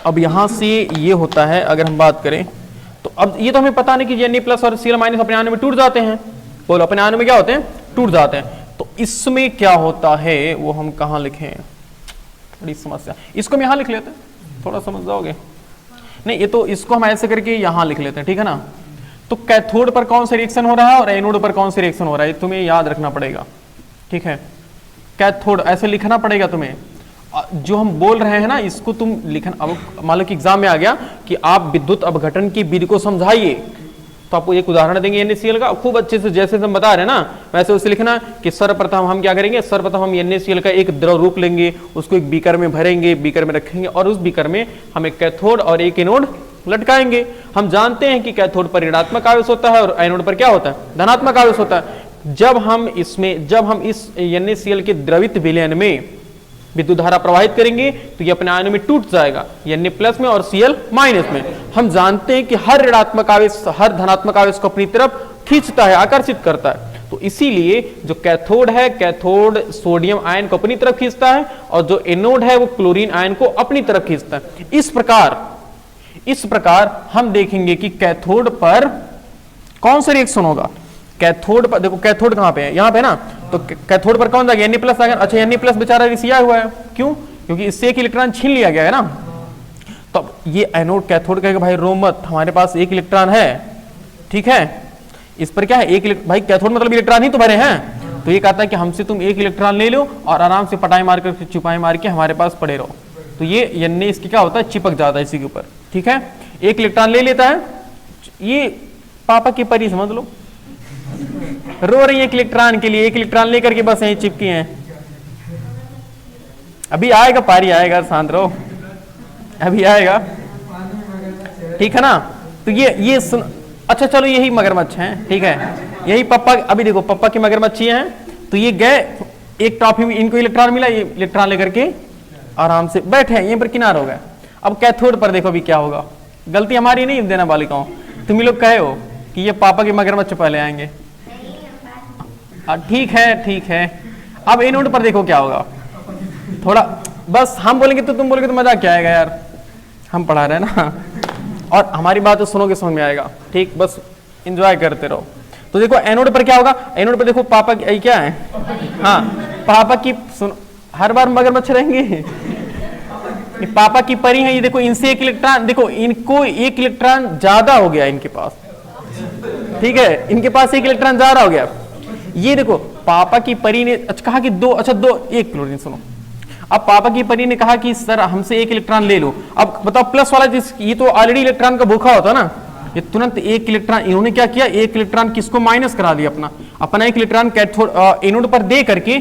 Speaker 1: अब यहां से ये होता है, अगर हम बात करें तो अब ये तो हमें पता नहीं कि ये प्लस और सी माइनस अपने आने में टूट जाते हैं। बोलो, अपने आने में क्या होते हैं? टूट जाते हैं। तो इसमें क्या होता है वो हम कहां लिखें? बड़ी समस्या। इसको हम यहां लिख लेते हैं, थोड़ा समझ जाओगे। नहीं, ये तो इसको हम ऐसे करके यहां लिख लेते हैं, ठीक है ना? तो कैथोड पर कौन सा रिएक्शन हो रहा है और एनोड पर कौन सा रिएक्शन हो रहा है, तुम्हें याद रखना पड़ेगा, ठीक है? कैथोड ऐसे लिखना पड़ेगा तुम्हें। जो हम बोल रहे हैं ना, इसको तुम लिखना। अब मान लो कि एग्जाम में आ गया कि आप विद्युत अपघटन की विधि को समझाइए, तो आपको एक उदाहरण देंगे NaCl का, खूब अच्छे से, जैसे हम बता रहे हैं ना वैसे उसे लिखना कि सर्वप्रथम हम क्या करेंगे? सर्वप्रथम हम NaCl का एक द्रव रूप लेंगे, उसको एक बीकर में भरेंगे, बीकर में रखेंगे और उस बीकर में हम एक कैथोड और एक एनोड लटकाएंगे। हम जानते हैं कि कैथोड पर ऋणात्मक आवेश होता है और एनोड पर क्या होता है? धनात्मक आवेश होता है। जब हम इस NaCl के द्रवित विलयन में विद्युत धारा प्रवाहित करेंगे तो ये अपने आयनों में टूट जाएगा, Na प्लस में और Cl माइनस में। हम जानते हैं कि हर ऋणात्मक आवेश हर धनात्मक आवेश को अपनी तरफ खींचता है, आकर्षित करता है। तो इसीलिए जो कैथोड है, कैथोड सोडियम आयन को अपनी तरफ खींचता है और जो एनोड है वो क्लोरीन आयन को अपनी तरफ खींचता है। इस प्रकार हम देखेंगे कि कैथोड पर कौन सा रिएक्शन होगा। कैथोड पर देखो, कैथोड कहां पे है? यहां पे ना। तो कैथोड पर कौन जाएगा? Na प्लस आएगा। अच्छा, Na प्लस बेचारा रिसिया हुआ है, क्यों? क्योंकि इससे एक इलेक्ट्रॉन छीन लिया गया है ना। तो ये एनोड कैथोड कहेगा भाई रो मत, हमारे पास एक इलेक्ट्रॉन है, ठीक है? इस पर क्या है? एक भाई कैथोड मतलब इलेक्ट्रॉन ही तो भरे हैं। तो ये कहता है कि हमसे तुम एक इलेक्ट्रॉन ले लो और आराम से पटाई मार कर चुपाई मार के हमारे पास पड़े रहो। तो ये Na इसकी क्या होता है? चिपक जाता है इसी के ऊपर, ठीक है? एक इलेक्ट्रॉन ले लेता है। ये पापा की परी समझ लो, रो रही है एक इलेक्ट्रॉन के लिए, एक इलेक्ट्रॉन लेकर के बस यहीं चिपकी हैं। अभी आएगा, पारी आएगा, शांत रहो, अभी आएगा, ठीक है ना? तो ये सुन। अच्छा चलो, यही मगरमच्छ हैं, ठीक है? यही पप्पा, अभी देखो पप्पा की मगरमच्छी हैं। तो ये गए एक टॉफी में, इनको इलेक्ट्रॉन मिला, ये इलेक्ट्रॉन लेकर के आराम से बैठे हैं, यहीं पर किनार हो गए। अब कैथोड पर देखो अभी क्या होगा। गलती हमारी नहीं देना बालिकाओं, तुम लोग कहे हो कि ये पापा के मगरमच्छ पहले आएंगे। ठीक है, ठीक है। अब एनोड पर देखो क्या होगा। थोड़ा बस हम बोलेंगे तो तुम बोलोगे तो मजा क्या आएगा यार, हम पढ़ा रहे हैं ना, और हमारी बात तो सुनोगे समझ में आएगा, ठीक? बस एंजॉय करते रहो। तो देखो एनोड पर क्या होगा। एनोड पर देखो पापा की क्या है, हाँ पापा की, सुनो हर बार मगरमच्छ रहेंगे। ये पापा की परी है, ये देखो इनसे एक इलेक्ट्रॉन, देखो इनको एक इलेक्ट्रॉन ज्यादा हो गया इनके पास, ठीक है? इनके पास एक इलेक्ट्रॉन ज्यादा हो गया। ये देखो पापा की परी ने कहा कि एक क्लोरीन, सुनो। अब पापा की परी ने कहा कि सर हमसे एक इलेक्ट्रॉन ले लो। अब बताओ प्लस वाला ये तो ऑलरेडी इलेक्ट्रॉन का भूखा होता ना, ये तुरंत एक इलेक्ट्रॉन, इन्होंने क्या किया? एक इलेक्ट्रॉन किसको माइनस करा दिया? अपना एक इलेक्ट्रॉन कैथोड एनोड पर दे करके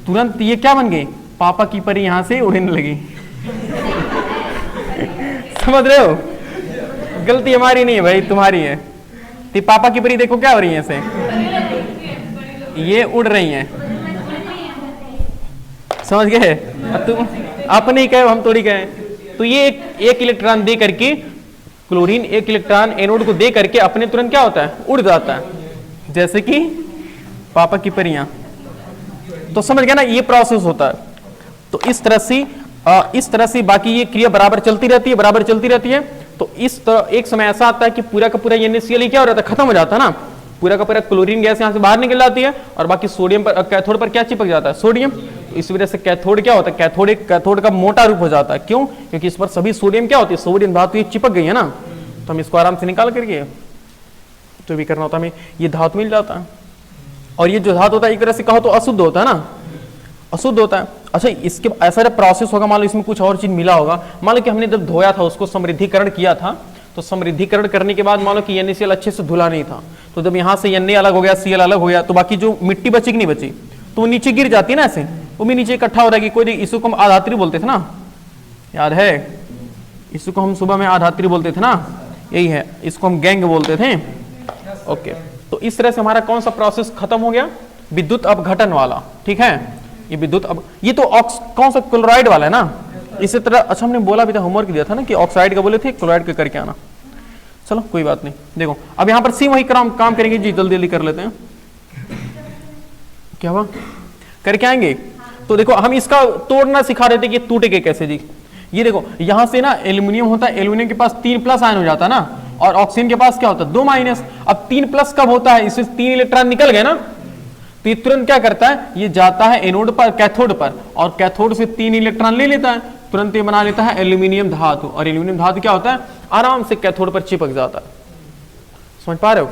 Speaker 1: तुरंत ये क्या बन गए? पापा की परी यहां से उड़ने लगी। समझ रहे हो? गलती हमारी नहीं है भाई, तुम्हारी है। तो पापा की परी देखो क्या हो रही है, ऐसे ये उड़ रही हैं, समझ गए? तुम अपने ही कहे, हम थोड़ी कहे। तो ये एक इलेक्ट्रॉन दे करके क्लोरीन एक इलेक्ट्रॉन एनोड को दे करके अपने तुरंत क्या होता है? उड़ जाता है, जैसे कि पापा की परियां। तो समझ गया ना, ये प्रोसेस होता है। तो इस तरह से बाकी ये क्रिया बराबर चलती रहती है। तो एक समय ऐसा आता है कि पूरा का पूरा NaCl क्या हो जाता है? खत्म हो जाता है ना। पूरा का पूरा क्लोरीन गैस यहाँ से बाहर निकल जाती है और बाकी सोडियम पर, कैथोड पर क्या चिपक जाता है? सोडियम। तो इस वजह से कैथोड क्या होता है? कैथोड का मोटा रूप हो जाता है। क्यों? क्योंकि इस पर सभी सोडियम क्या होती है? सोडियम धातु चिपक गई है ना। तो हम इसको आराम से निकाल करके जो भी करना होता है, हमें ये धातु मिल जाता है। और ये जो धातु होता है एक तरह से कहो तो अशुद्ध होता है ना, अशुद्ध होता है। अच्छा, इसके ऐसा प्रोसेस होगा, मान लो इसमें कुछ और चीज मिला होगा। मान लो कि हमने जब धोया था, उसको समृद्धिकरण किया था, तो समृद्धिकरण करने के बाद मान लो कि NaCl अच्छे से धुला नहीं था, तो जब यहाँ से Na अलग हो गया, Cl अलग हो गया, तो बाकी जो मिट्टी बची कि नहीं बची, तो वो नीचे गिर जाती है ना, ऐसे वो भी नीचे इकट्ठा हो रहेगी। कोई इसको हम आधात्री बोलते थे ना, याद है, इसको हम सुबह में आधात्री बोलते थे ना, यही है, इसको हम गैंग बोलते थे। ओके, तो इस तरह से हमारा कौन सा प्रोसेस खत्म हो गया, विद्युत अपघटन वाला। ठीक है, ये विद्युत ये तो कौन सा क्लोराइड वाला है ना। इसी तरह अच्छा हमने बोला भी था, होमवर्क दिया था ना कि ऑक्साइड का बोले थे, क्लोराइड का करके आना। चलो कोई बात नहीं, देखो अब यहाँ पर सेम वही काम करेंगे जी, जल्दी जल्दी कर लेते हैं। क्या हुआ, करके आएंगे। तो देखो हम इसका तोड़ना सिखा रहे थे कि टूटेगा कैसे जी। ये देखो यहाँ से ना एल्यूमिनियम होता है, एल्यूमिनियम के पास 3+ आयन हो जाता है ना, और ऑक्सीजन के पास क्या होता है 2-। अब 3+ कब होता है, इससे 3 इलेक्ट्रॉन निकल गए ना, तो ये तुरंत क्या करता है, ये जाता है एनोड पर, कैथोड पर, और कैथोड से 3 इलेक्ट्रॉन ले लेता है, तुरंत ये बना लेता है एल्यूमिनियम धातु। और एल्यूमिनियम धातु क्या होता है, आराम से कैथोड पर चिपक जाता है। समझ पा रहे हो।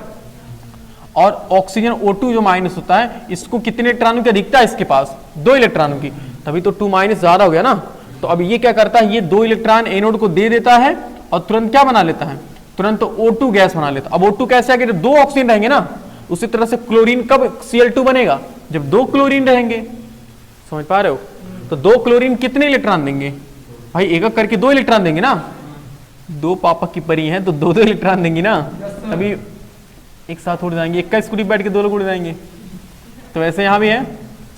Speaker 1: और ऑक्सीजन O2 जो माइनस होता है, इसको कितने इलेक्ट्रॉनों की अधिकता है, इसके पास 2 इलेक्ट्रॉनों की, तभी तो 2- ज्यादा हो गया ना। तो अब ये क्या करता है, ये 2 इलेक्ट्रॉन एनोड को दे देता है और तुरंत क्या बना लेता है, तुरंत O2 गैस बना लेता है। अब O2 कैसे आगे, 2 ऑक्सीजन रहेंगे ना, उसी तरह से क्लोरीन कब Cl2 बनेगा, जब 2 क्लोरीन रहेंगे। समझ पा रहे हो। तो 2 क्लोरीन कितने इलेक्ट्रॉन देंगे भाई, एक एक करके 2 इलेक्ट्रॉन देंगे ना, 2 पापा की परी हैं तो 2-2 इलेक्ट्रॉन देंगी ना, तभी एक साथ उड़ जाएंगे, एक का स्कूटी बैठ के 2 लोग उड़ जाएंगे। तो वैसे यहाँ भी है,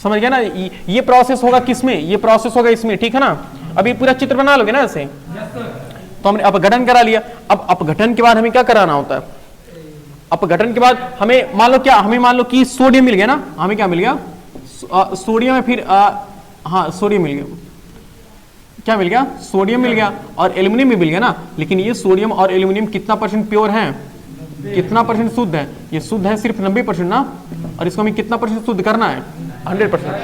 Speaker 1: समझ गया ना। ये प्रोसेस होगा किसमें, ये प्रोसेस होगा इसमें, ठीक है ना। अभी पूरा चित्र बना लोगे ना ऐसे। तो हमने अपघटन करा लिया। अब अपघटन के बाद हमें क्या कराना होता है, अपघटन के बाद हमें मान लो क्या, हमें मान लो कि सोडियम मिल गया ना, हमें क्या मिल गया, सोडियम है, फिर हाँ सोडियम मिल गया, क्या मिल गया, सोडियम मिल गया, और एल्यूमिनियम भी मिल गया ना। लेकिन ये सोडियम और एल्यूमिनियम कितना % प्योर है, कितना % शुद्ध है, ये शुद्ध है सिर्फ 90% ना, और इसको हमें कितना % शुद्ध करना है, 100%,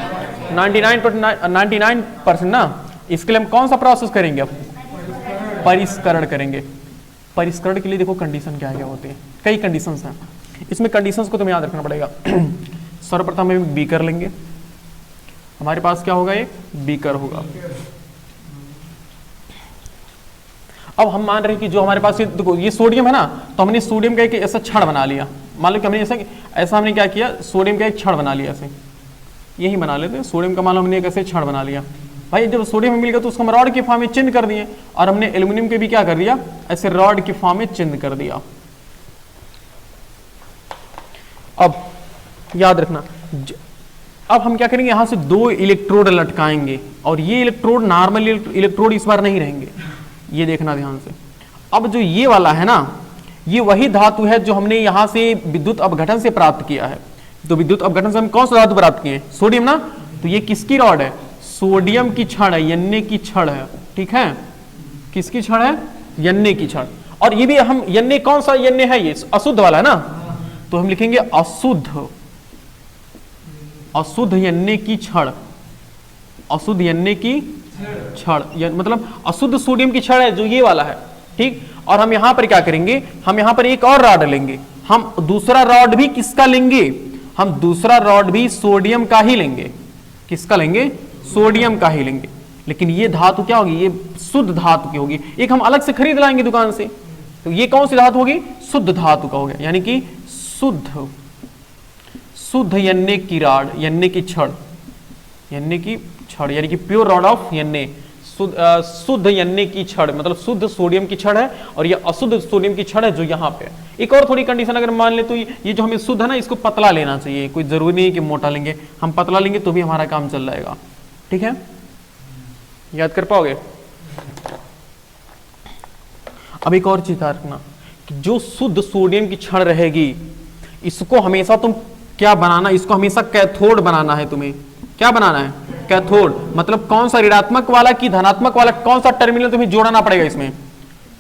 Speaker 1: 99% ना। इसके लिए हम कौन सा प्रोसेस करेंगे, अब परिष्करण करेंगे। परिष्करण के लिए देखो कंडीशन क्या क्या होती है, कई कंडीशंस हैं। इसमें कंडीशंस को तुम्हें याद रखना पड़ेगा। सर्वप्रथम हम बीकर लेंगे, हमारे पास क्या होगा, एक बीकर होगा। अब हम मान रहे हैं कि जो हमारे पास देखो ये सोडियम है ना, तो हमने सोडियम का एक ऐसा छड़ बना लिया। मान लो कि हमने ऐसा हमने क्या किया, सोडियम का एक छड़ बना लिया, ऐसे यही बना लेते हैं। सोडियम का मान लो हमने एक ऐसे छड़ बना लिया। भाई जब सोडियम मिल गया तो उसको हम रॉड के फॉर्म में चिन्ह कर दिए, और हमने एल्यूमिनियम के भी क्या कर दिया, ऐसे रॉड के फॉर्म में चिन्ह कर दिया। अब याद रखना, अब हम क्या करेंगे, यहां से 2 इलेक्ट्रोड लटकाएंगे, और ये इलेक्ट्रोड नॉर्मल इलेक्ट्रोड इस बार नहीं रहेंगे, ये देखना ध्यान से। अब जो ये वाला है ना, ये वही धातु है जो हमने यहां से विद्युत अपघटन से प्राप्त किया है। तो विद्युत अपघटन से हम कौन सा धातु प्राप्त किए, सोडियम ना। तो ये किसकी रॉड है, सोडियम की छड़ है, Na की छड़ है, ठीक है। किसकी छड़ है, Na की छड़। और ये भी हम Na कौन सा Na है, ये अशुद्ध वाला है ना, तो हम लिखेंगे अशुद्ध Na की छड़, अशुद्ध Na की छड़, मतलब अशुद्ध सोडियम की छड़ है जो ये वाला है, ठीक। और हम यहां पर क्या करेंगे, हम यहां पर एक और रॉड लेंगे। हम दूसरा रॉड भी किसका लेंगे, हम दूसरा रॉड भी सोडियम का ही लेंगे। किसका लेंगे, सोडियम का ही लेंगे। लेकिन ये धातु क्या होगी, ये शुद्ध धातु की होगी। एक हम अलग से खरीद लाएंगे दुकान से। तो ये कौन सी धातु होगी, शुद्ध धातु का हो गया, यानी कि शुद्ध Na की रॉड, Na की छड़, Na की छड़, यानी कि प्योर रॉड ऑफ Na। शुद्ध Na की छड़ मतलब शुद्ध सोडियम की छड़ है, और ये अशुद्ध सोडियम की छड़ है जो यहाँ पे। एक और थोड़ी कंडीशन अगर मान ले तो ये जो हमें शुद्ध है ना, इसको पतला लेना चाहिए। कोई जरूरी नहीं है कि मोटा लेंगे, हम पतला लेंगे तो भी हमारा काम चल जाएगा, ठीक है। याद कर पाओगे। अब एक और चीज याद रखना कि जो शुद्ध सोडियम की छड़ रहेगी, इसको हमेशा तुम क्या बनाना, इसको हमेशा कैथोड बनाना है। तुम्हें क्या बनाना है, कैथोड। मतलब कौन सा, ऋणात्मक वाला कि धनात्मक वाला, कौन सा टर्मिनल तुम्हें जोड़ना पड़ेगा इसमें,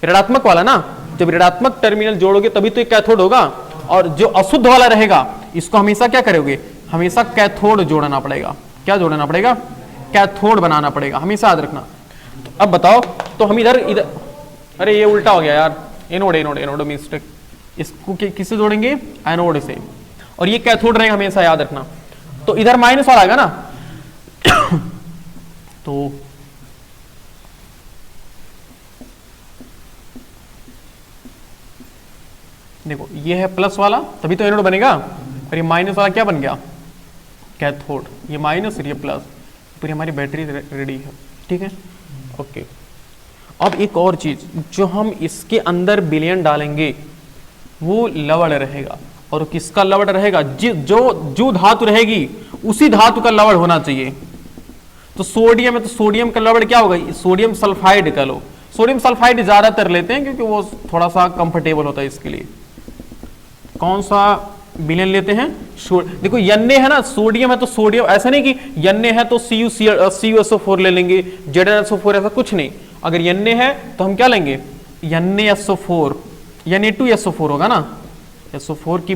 Speaker 1: ऋणात्मक वाला ना। जब ऋणात्मक टर्मिनल जोड़ोगे तभी तो ये कैथोड होगा। और जो अशुद्ध वाला रहेगा, इसको हमेशा क्या करोगे, हमेशा कैथोड जोड़ना पड़ेगा। क्या जोड़ना पड़ेगा, कैथोड बनाना पड़ेगा, हमेशा याद रखना। तो अब बताओ, तो हम इधर, अरे ये उल्टा हो गया यार, एनोड मिस्टेक। इसको किससे जोड़ेंगे, एनोड से, और ये कैथोड रहेगा, हमेशा याद रखना। तो इधर माइनस वाला आएगा ना, तो देखो ये है प्लस वाला, तभी तो एनोड बनेगा, और ये माइनस वाला क्या बन गया, कैथोड। ये माइनस और ये प्लस, पूरी हमारी बैटरी रेडी है, ठीक है, ओके। अब एक और चीज, जो हम इसके अंदर विलयन डालेंगे वो लवण रहेगा, और किसका लवण रहेगा, जो धातु रहेगी उसी धातु का लवण होना चाहिए। तो सोडियम है तो सोडियम का लवण क्या होगा, सोडियम सल्फाइड का लो। सोडियम सल्फाइड ज्यादातर लेते हैं क्योंकि वो थोड़ा सा कंफर्टेबल होता है इसके लिए। कौन सा विलयन लेते हैं, देखो Na है ना, सोडियम है तो सोडियम, ऐसा नहीं कि Na है तो CuSO4 ले लेंगे, ZnSO4, ऐसा कुछ नहीं। अगर Na है तो हम क्या लेंगे, NaSO4, Na2SO4 होगा ना। SO4 की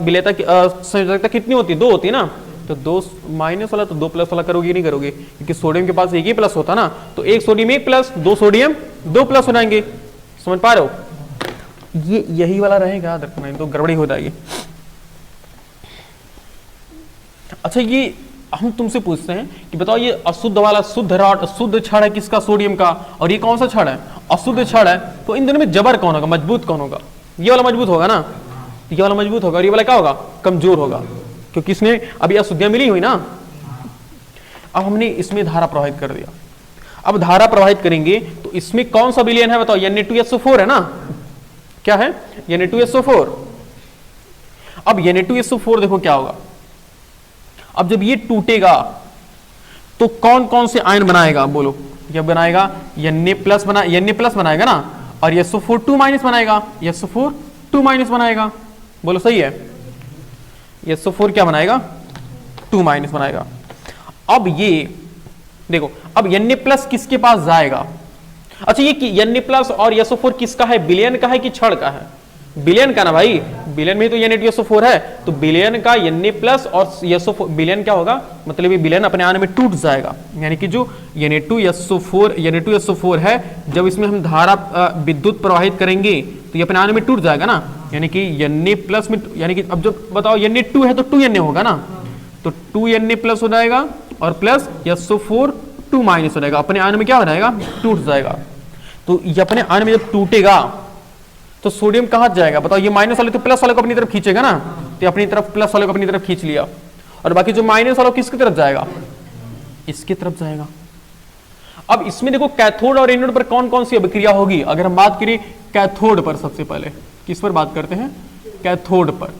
Speaker 1: विलेयता संयोजकता कितनी होती है, 2 होती है ना, तो 2 माइनस वाला तो 2 प्लस वाला करोगे नहीं करोगे, क्योंकि सोडियम के पास एक ही प्लस होता ना, तो एक सोडियम 1 प्लस, 2 सोडियम 2 प्लस हो जाएंगे, समझ पा रहे हो। ये यही वाला रहेगा, याद रखना, तो गड़बड़ी हो जाएगी। अच्छा, ये हम तुमसे पूछते हैं कि बताओ ये अशुद्ध वाला शुद्ध रॉड, शुद्ध छड़ है किसका, सोडियम का, और ये कौन सा छड़ है, अशुद्ध छड़ है, तो इन दोनों में जबर कौन होगा, मजबूत कौन होगा, ये वाला मजबूत होगा ना, ये वाला मजबूत होगा, और ये वाला क्या होगा, कमजोर होगा, क्योंकि इसमें अभी अशुद्धियां मिली हुई ना। अब हमने इसमें धारा प्रवाहित कर दिया, अब धारा प्रवाहित करेंगे तो इसमें कौन सा विलयन है बताओ, Na2SO4 है ना, क्या है, Na2SO4। अब Na2SO4 देखो क्या होगा, अब जब ये टूटेगा तो कौन कौन से आयन बनाएगा, बोलो, यह बनाएगा Na प्लस बनाएगा ना, और SO4 2 माइनस बनाएगा, SO4 2 माइनस बनाएगा, बोलो सही है, SO4 क्या बनाएगा, 2 माइनस बनाएगा। अब ये देखो, अब Na प्लस किसके पास जाएगा, अच्छा ये Na प्लस और SO4 किसका है, विलयन का है कि छड़ का है, विलयन का ना भाई, विलयन में तो Na2SO4 है, तो विलयन का Na प्लस और SO4 विलयन क्या होगा, मतलब ये विलयन अपने आने में टूट जाएगा, यानी कि जो Na2SO4 है, जब इसमें हम धारा विद्युत प्रवाहित करेंगे तो ये अपने आने में टूट जाएगा ना, यानी कि Na प्लस में, यानी कि अब जब बताओ Na2 है तो 2Na होगा ना, तो 2Na प्लस हो जाएगा, और प्लस SO4 2 माइनस हो जाएगा, अपने आने में क्या हो जाएगा, टूट जाएगा। तो ये अपने आने में जब टूटेगा तो सोडियम कहां जाएगा बताओ, ये माइनस वाले तो प्लस वाले को अपनी तरफ खींचेगा ना, तो अपनी तरफ प्लस वाले को अपनी तरफ खींच लिया, और बाकी जो माइनस वाला किसकी तरफ जाएगा, इसकी तरफ जाएगा। अब इसमें देखो कैथोड और एनोड पर कौन कौन सी अभिक्रिया होगी, अगर हम बात करें कैथोड पर, सबसे पहले किस पर बात करते हैं, कैथोड पर।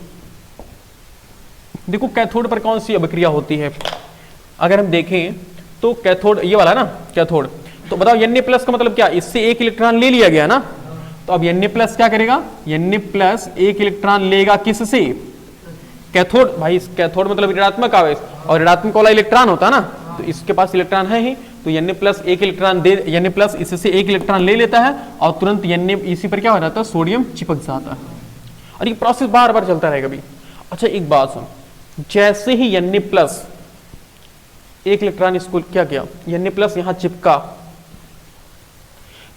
Speaker 1: देखो कैथोड पर कौन सी अभिक्रिया होती है, अगर हम देखें तो कैथोड ये वाला ना, कैथोड, तो बताओ Na प्लस का मतलब क्या, इससे एक इलेक्ट्रॉन ले लिया गया ना, तो अब Na प्लस क्या करेगा, Na प्लस एक इलेक्ट्रॉन लेगा किससे, कैथोड, भाई कैथोड मतलब ऋणात्मक आवेश, और ऋणात्मक वाला इलेक्ट्रॉन होता है ना, तो इसके पास इलेक्ट्रॉन है ही, तो Na प्लस एक इलेक्ट्रॉन दे, Na प्लस इससे एक इलेक्ट्रॉन ले लेता है, और तुरंत Na इसी पर क्या हो जाता है, सोडियम चिपक जाता है, और ये प्रोसेस बार बार चलता रहेगा भी। अच्छा एक बात सुन, जैसे ही Na प्लस एक इलेक्ट्रॉन इसको क्या किया, Na प्लस यहां चिपका,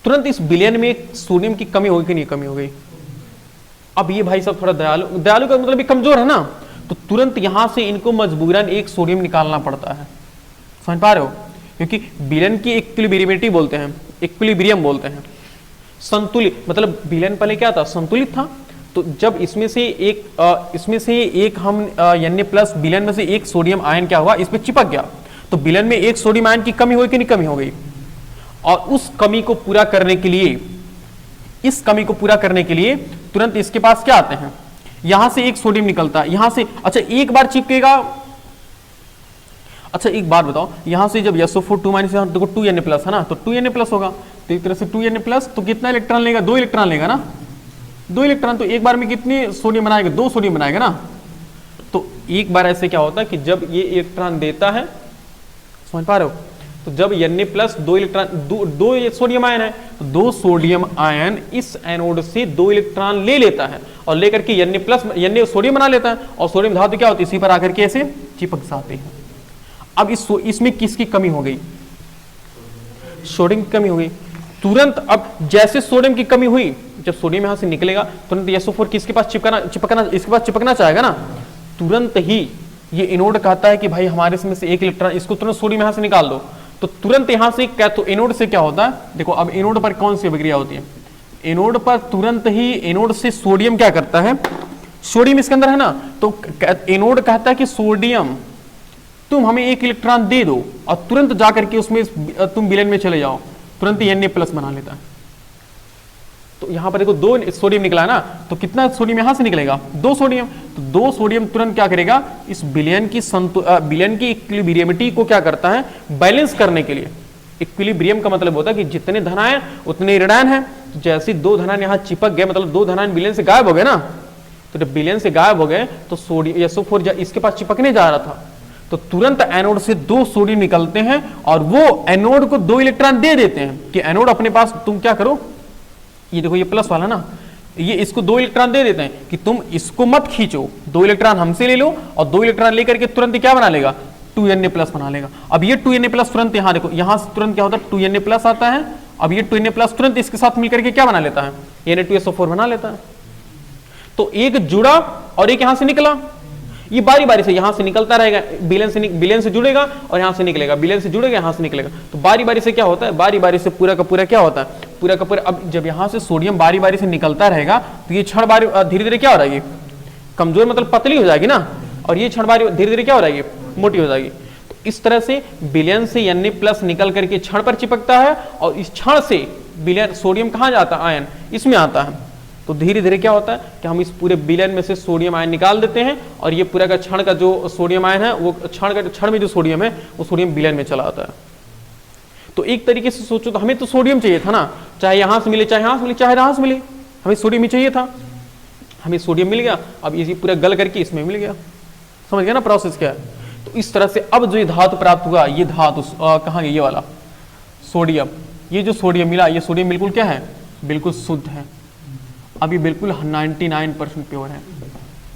Speaker 1: तुरंत इस विलयन में सोडियम की कमी होगी कि नहीं, कमी हो गई। अब ये भाई सब थोड़ा दयालु का मतलब कमजोर है ना, तो तुरंत यहां से इनको मजबूरन एक सोडियम निकालना पड़ता है, समझ पा रहे हो, क्योंकि विलयन की इक्विलिब्रियमिटी बोलते हैं, इक्विलिब्रियम बोलते हैं, संतुलित, मतलब विलयन पहले क्या था, संतुलित था, तो जब इसमें से एक हम Na प्लस विलयन में से एक सोडियम आयन क्या हुआ, इसमें चिपक गया, तो विलयन में एक सोडियम आयन की कमी हुई कि नहीं, कमी हो गई, और उस कमी को पूरा करने के लिए, इस कमी को पूरा करने के लिए तुरंत इसके पास क्या आते हैं, यहां से एक सोडियम निकलता है, यहां से, अच्छा एक बार चिपकेगा, अच्छा एक बात बताओ, यहां से जब SO4 2 माइनस, देखो 2Na प्लस है ना, तो 2Na प्लस होगा, तो एक तरह से 2Na प्लस, तो कितना इलेक्ट्रॉन लेगा, 2 इलेक्ट्रॉन लेगा ना, 2 इलेक्ट्रॉन, तो एक बार में कितनी सोडियम बनाएगा, 2 सोडियम बनाएगा ना, तो एक बार ऐसे क्या होता है कि जब ये इलेक्ट्रॉन देता है, समझ पा रहे हो, तो जब Na प्लस 2 इलेक्ट्रॉन, दो सोडियम आयन है, तो 2 सोडियम आयन इस एनोड से 2 इलेक्ट्रॉन ले लेता है, और लेकर के Na प्लस सोडियम बना लेता है, और सोडियम धातु क्या होती है, इसी पर आकर के ऐसे चिपक जाते हैं। अब इसमें किसकी कमी हो गई, सोडियम की कमी हो गई, तुरंत अब जैसे सोडियम की कमी हुई, जब सोडियम यहां से निकलेगा तुरंत SO4 किसके पास चिपकना, इसके पास चिपकना चाहेगा ना, तुरंत ही ये एनोड कहता है कि भाई हमारे इसमें से एक इलेक्ट्रॉन, इसको तुरंत सोडियम यहां से निकाल दो, तो तुरंत यहां से एनोड से क्या होता है, देखो अब एनोड पर कौन सी अभिक्रिया होती है, एनोड पर तुरंत ही एनोड से सोडियम क्या करता है, सोडियम इसके अंदर है ना, तो एनोड कहता है कि सोडियम तुम हमें 1 इलेक्ट्रॉन दे दो, और तुरंत जाकर के उसमें तुम विलयन में चले जाओ, तुरंत ही Na+ बना लेता है। तो यहां पर देखो 2 सोडियम निकला है ना, तो कितना सोडियम यहां से निकलेगा, 2 सोडियम। तो 2 सोडियम तुरंत क्या करेगा, इस विलयन की इक्विलिब्रियमिटी को क्या करता है, बैलेंस करने के लिए। इक्विलिब्रियम का मतलब होता है कि जितने धनायन उतने ऋणायन है। तो जैसे 2 धनायन यहां चिपक गए, मतलब 2 धनायन विलयन से गायब हो गए ना, तो जब विलयन से गायब हो गए तो सोडियम SO4 इसके पास चिपकने जा रहा था, तो तुरंत एनोड से 2 सोडियम निकलते हैं और वो एनोड को 2 इलेक्ट्रॉन दे देते हैं कि एनोड अपने पास तुम क्या करो, ये देखो ये प्लस वाला ना, ये इसको 2 इलेक्ट्रॉन दे देते हैं कि तुम इसको मत खींचो, 2 इलेक्ट्रॉन हमसे ले लो, और 2 इलेक्ट्रॉन लेकर के तुरंत क्या बना लेगा, 2Na+ बना लेगा। अब ये 2Na+ तुरंत यहां देखो, यहां से तुरंत क्या होता है, 2Na+ आता है। अब ये 2Na+ तुरंत इसके साथ मिलकर के क्या बना लेता है, Na2SO4 बना लेता है। तो एक जुड़ा और एक यहां से निकला, ये बारी बारी से यहां से निकलता रहेगा, विलयन से जुड़ेगा और यहां से निकलेगा, विलयन से जुड़ेगा यहां से निकलेगा। तो बारी बारी से क्या होता है, बारी बारी से पूरा का पूरा क्या होता है, पूरा का पूरा। अब जब यहां से सोडियम बारी बारी से निकलता रहेगा तो ये क्षण बारी धीरे धीरे क्या हो रहा है, कमजोर मतलब पतली हो जाएगी ना, और ये क्षण बारी धीरे धीरे क्या हो रहा है, मोटी हो जाएगी। तो इस तरह से विलयन से Na+ निकल करके क्षण पर चिपकता है, और इस क्षण से विलयन सोडियम कहां जाता है, आयन इसमें आता है। तो धीरे धीरे क्या होता है कि हम इस पूरे विलयन में से सोडियम आयन निकाल देते हैं, और ये पूरा का क्षण का जो सोडियम आयन है, वो क्षण में जो सोडियम है वो सोडियम विलयन में चला आता है। तो एक तरीके से सोचो तो हमें तो सोडियम चाहिए था ना, चाहे यहां से मिले, चाहे यहां से मिले, चाहे यहां से मिले, हमें सोडियम ही चाहिए था, हमें सोडियम मिल गया। अब इसी पूरा गल करके इसमें मिल गया, समझ गया ना प्रोसेस क्या है। तो इस तरह से अब जो ये धातु प्राप्त हुआ, ये धातु कहाँ गई, ये वाला सोडियम, ये जो सोडियम मिला, ये सोडियम बिल्कुल क्या है, बिल्कुल शुद्ध है। अभी बिल्कुल 99% प्योर है।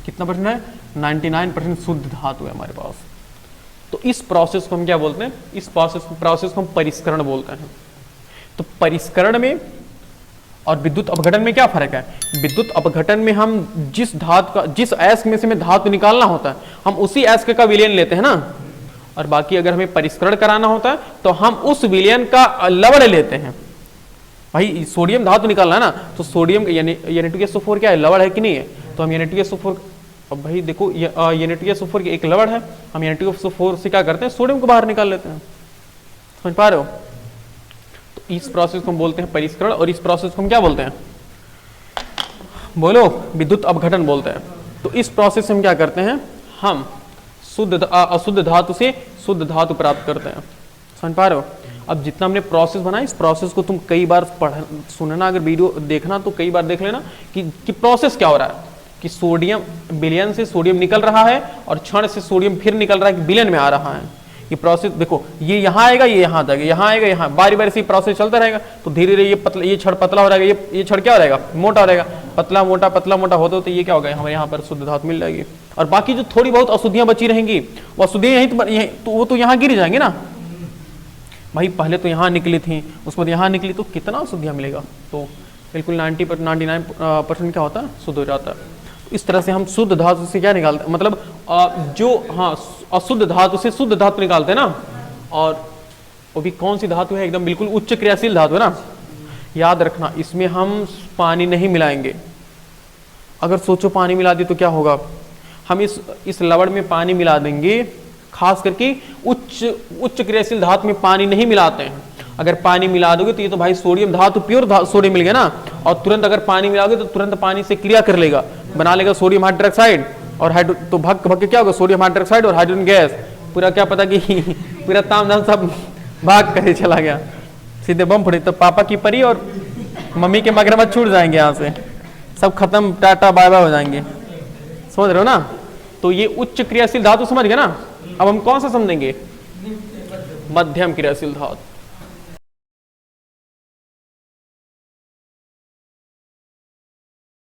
Speaker 1: कितना परसेंट है, 99% शुद्ध धातु है हमारे पास। तो इस प्रोसेस को हम क्या बोलते हैं, इस प्रोसेस को हम परिष्करण बोलते हैं। तो परिष्करण में और विद्युत अपघटन में क्या फर्क है, विद्युत अपघटन में हम जिस धातु का, जिस अयस्क में से हमें धातु निकालना होता है, हम उसी अयस्क का विलयन लेते हैं ना, और बाकी अगर हमें परिष्करण कराना होता है तो हम उस विलयन का लवण लेते हैं। भाई सोडियम धातु निकालना है ना, तो सोडियम Na2SO4 क्या है, लवण है कि नहीं है, तो हम Na2SO4, अब भाई देखो Na2SO4 की एक लवण है, हम Na2SO4 से क्या करते हैं, सोडियम को बाहर निकाल लेते हैं। समझ पा रहे हो। तो इस प्रोसेस को हम बोलते हैं परिष्करण, और इस प्रोसेस को हम क्या बोलते हैं, बोलो, विद्युत अपघटन बोलते हैं। तो इस प्रोसेस से हम क्या करते हैं, हम अशुद्ध धातु से शुद्ध धातु प्राप्त करते हैं। समझ पा रहे हो। अब जितना हमने प्रोसेस बनाया, इस प्रोसेस को तुम कई बार सुनना, अगर वीडियो देखना तो कई बार देख लेना कि प्रोसेस क्या हो रहा है, कि सोडियम विलयन से सोडियम निकल रहा है, और क्षण से सोडियम फिर निकल रहा है कि विलयन में आ रहा है। ये प्रोसेस देखो, ये यहाँ आएगा, ये यहाँ जाएगा, यहाँ आएगा, यहाँ, बारी बारी से प्रोसेस चलता रहेगा। तो धीरे धीरे ये क्षण पतला हो रहेगा, ये क्षण क्या हो रहेगा, मोटा हो रहेगा, पतला मोटा होते होते ये क्या होगा, हमें यहाँ पर शुद्ध धातु मिल जाएगी। और बाकी जो थोड़ी बहुत अशुद्धियां बची रहेंगी, वो अशुद्धियां यहीं तो वो तो यहाँ गिर जाएंगे ना। भाई पहले तो यहाँ निकली थी, उसके बाद यहाँ निकली, तो कितना अशुद्धियां मिलेगा, तो बिल्कुल 99% क्या होता है, शुद्ध हो जाता है। इस तरह से हम शुद्ध धातु से क्या निकालते हैं, मतलब जो हाँ अशुद्ध धातु से शुद्ध धातु निकालते हैं ना। और वो भी कौन सी धातु है, एकदम बिल्कुल उच्च क्रियाशील धातु है ना। याद रखना, इसमें हम पानी नहीं मिलाएंगे। अगर सोचो पानी मिला दी तो क्या होगा, हम इस लवण में पानी मिला देंगे, खास करके उच्च क्रियाशील धातु में पानी नहीं मिलाते हैं। अगर पानी मिला दोगे तो ये तो भाई सोडियम धातु प्योर सोडियम मिल गया ना, और तुरंत अगर पानी मिलाओगे तो तुरंत पानी से क्रिया कर लेगा, बना लेगा सोडियम हाइड्रोक्साइड और तो भग क्या होगा, सोडियम हाइड्रोक्साइड और हाइड्रोजन गैस, पूरा क्या पता कि पूरा तामझाम सब भाग करे चला गया, सीधे बम फटे। तो पापा की परी और मम्मी के मगरमच्छ छूट जाएंगे, यहाँ से सब खत्म, टाटा बाय बाय हो जाएंगे। समझ रहे हो ना। तो ये उच्च क्रियाशील धातु समझ गए ना। अब हम कौन सा समझेंगे, मध्यम क्रियाशील धातु।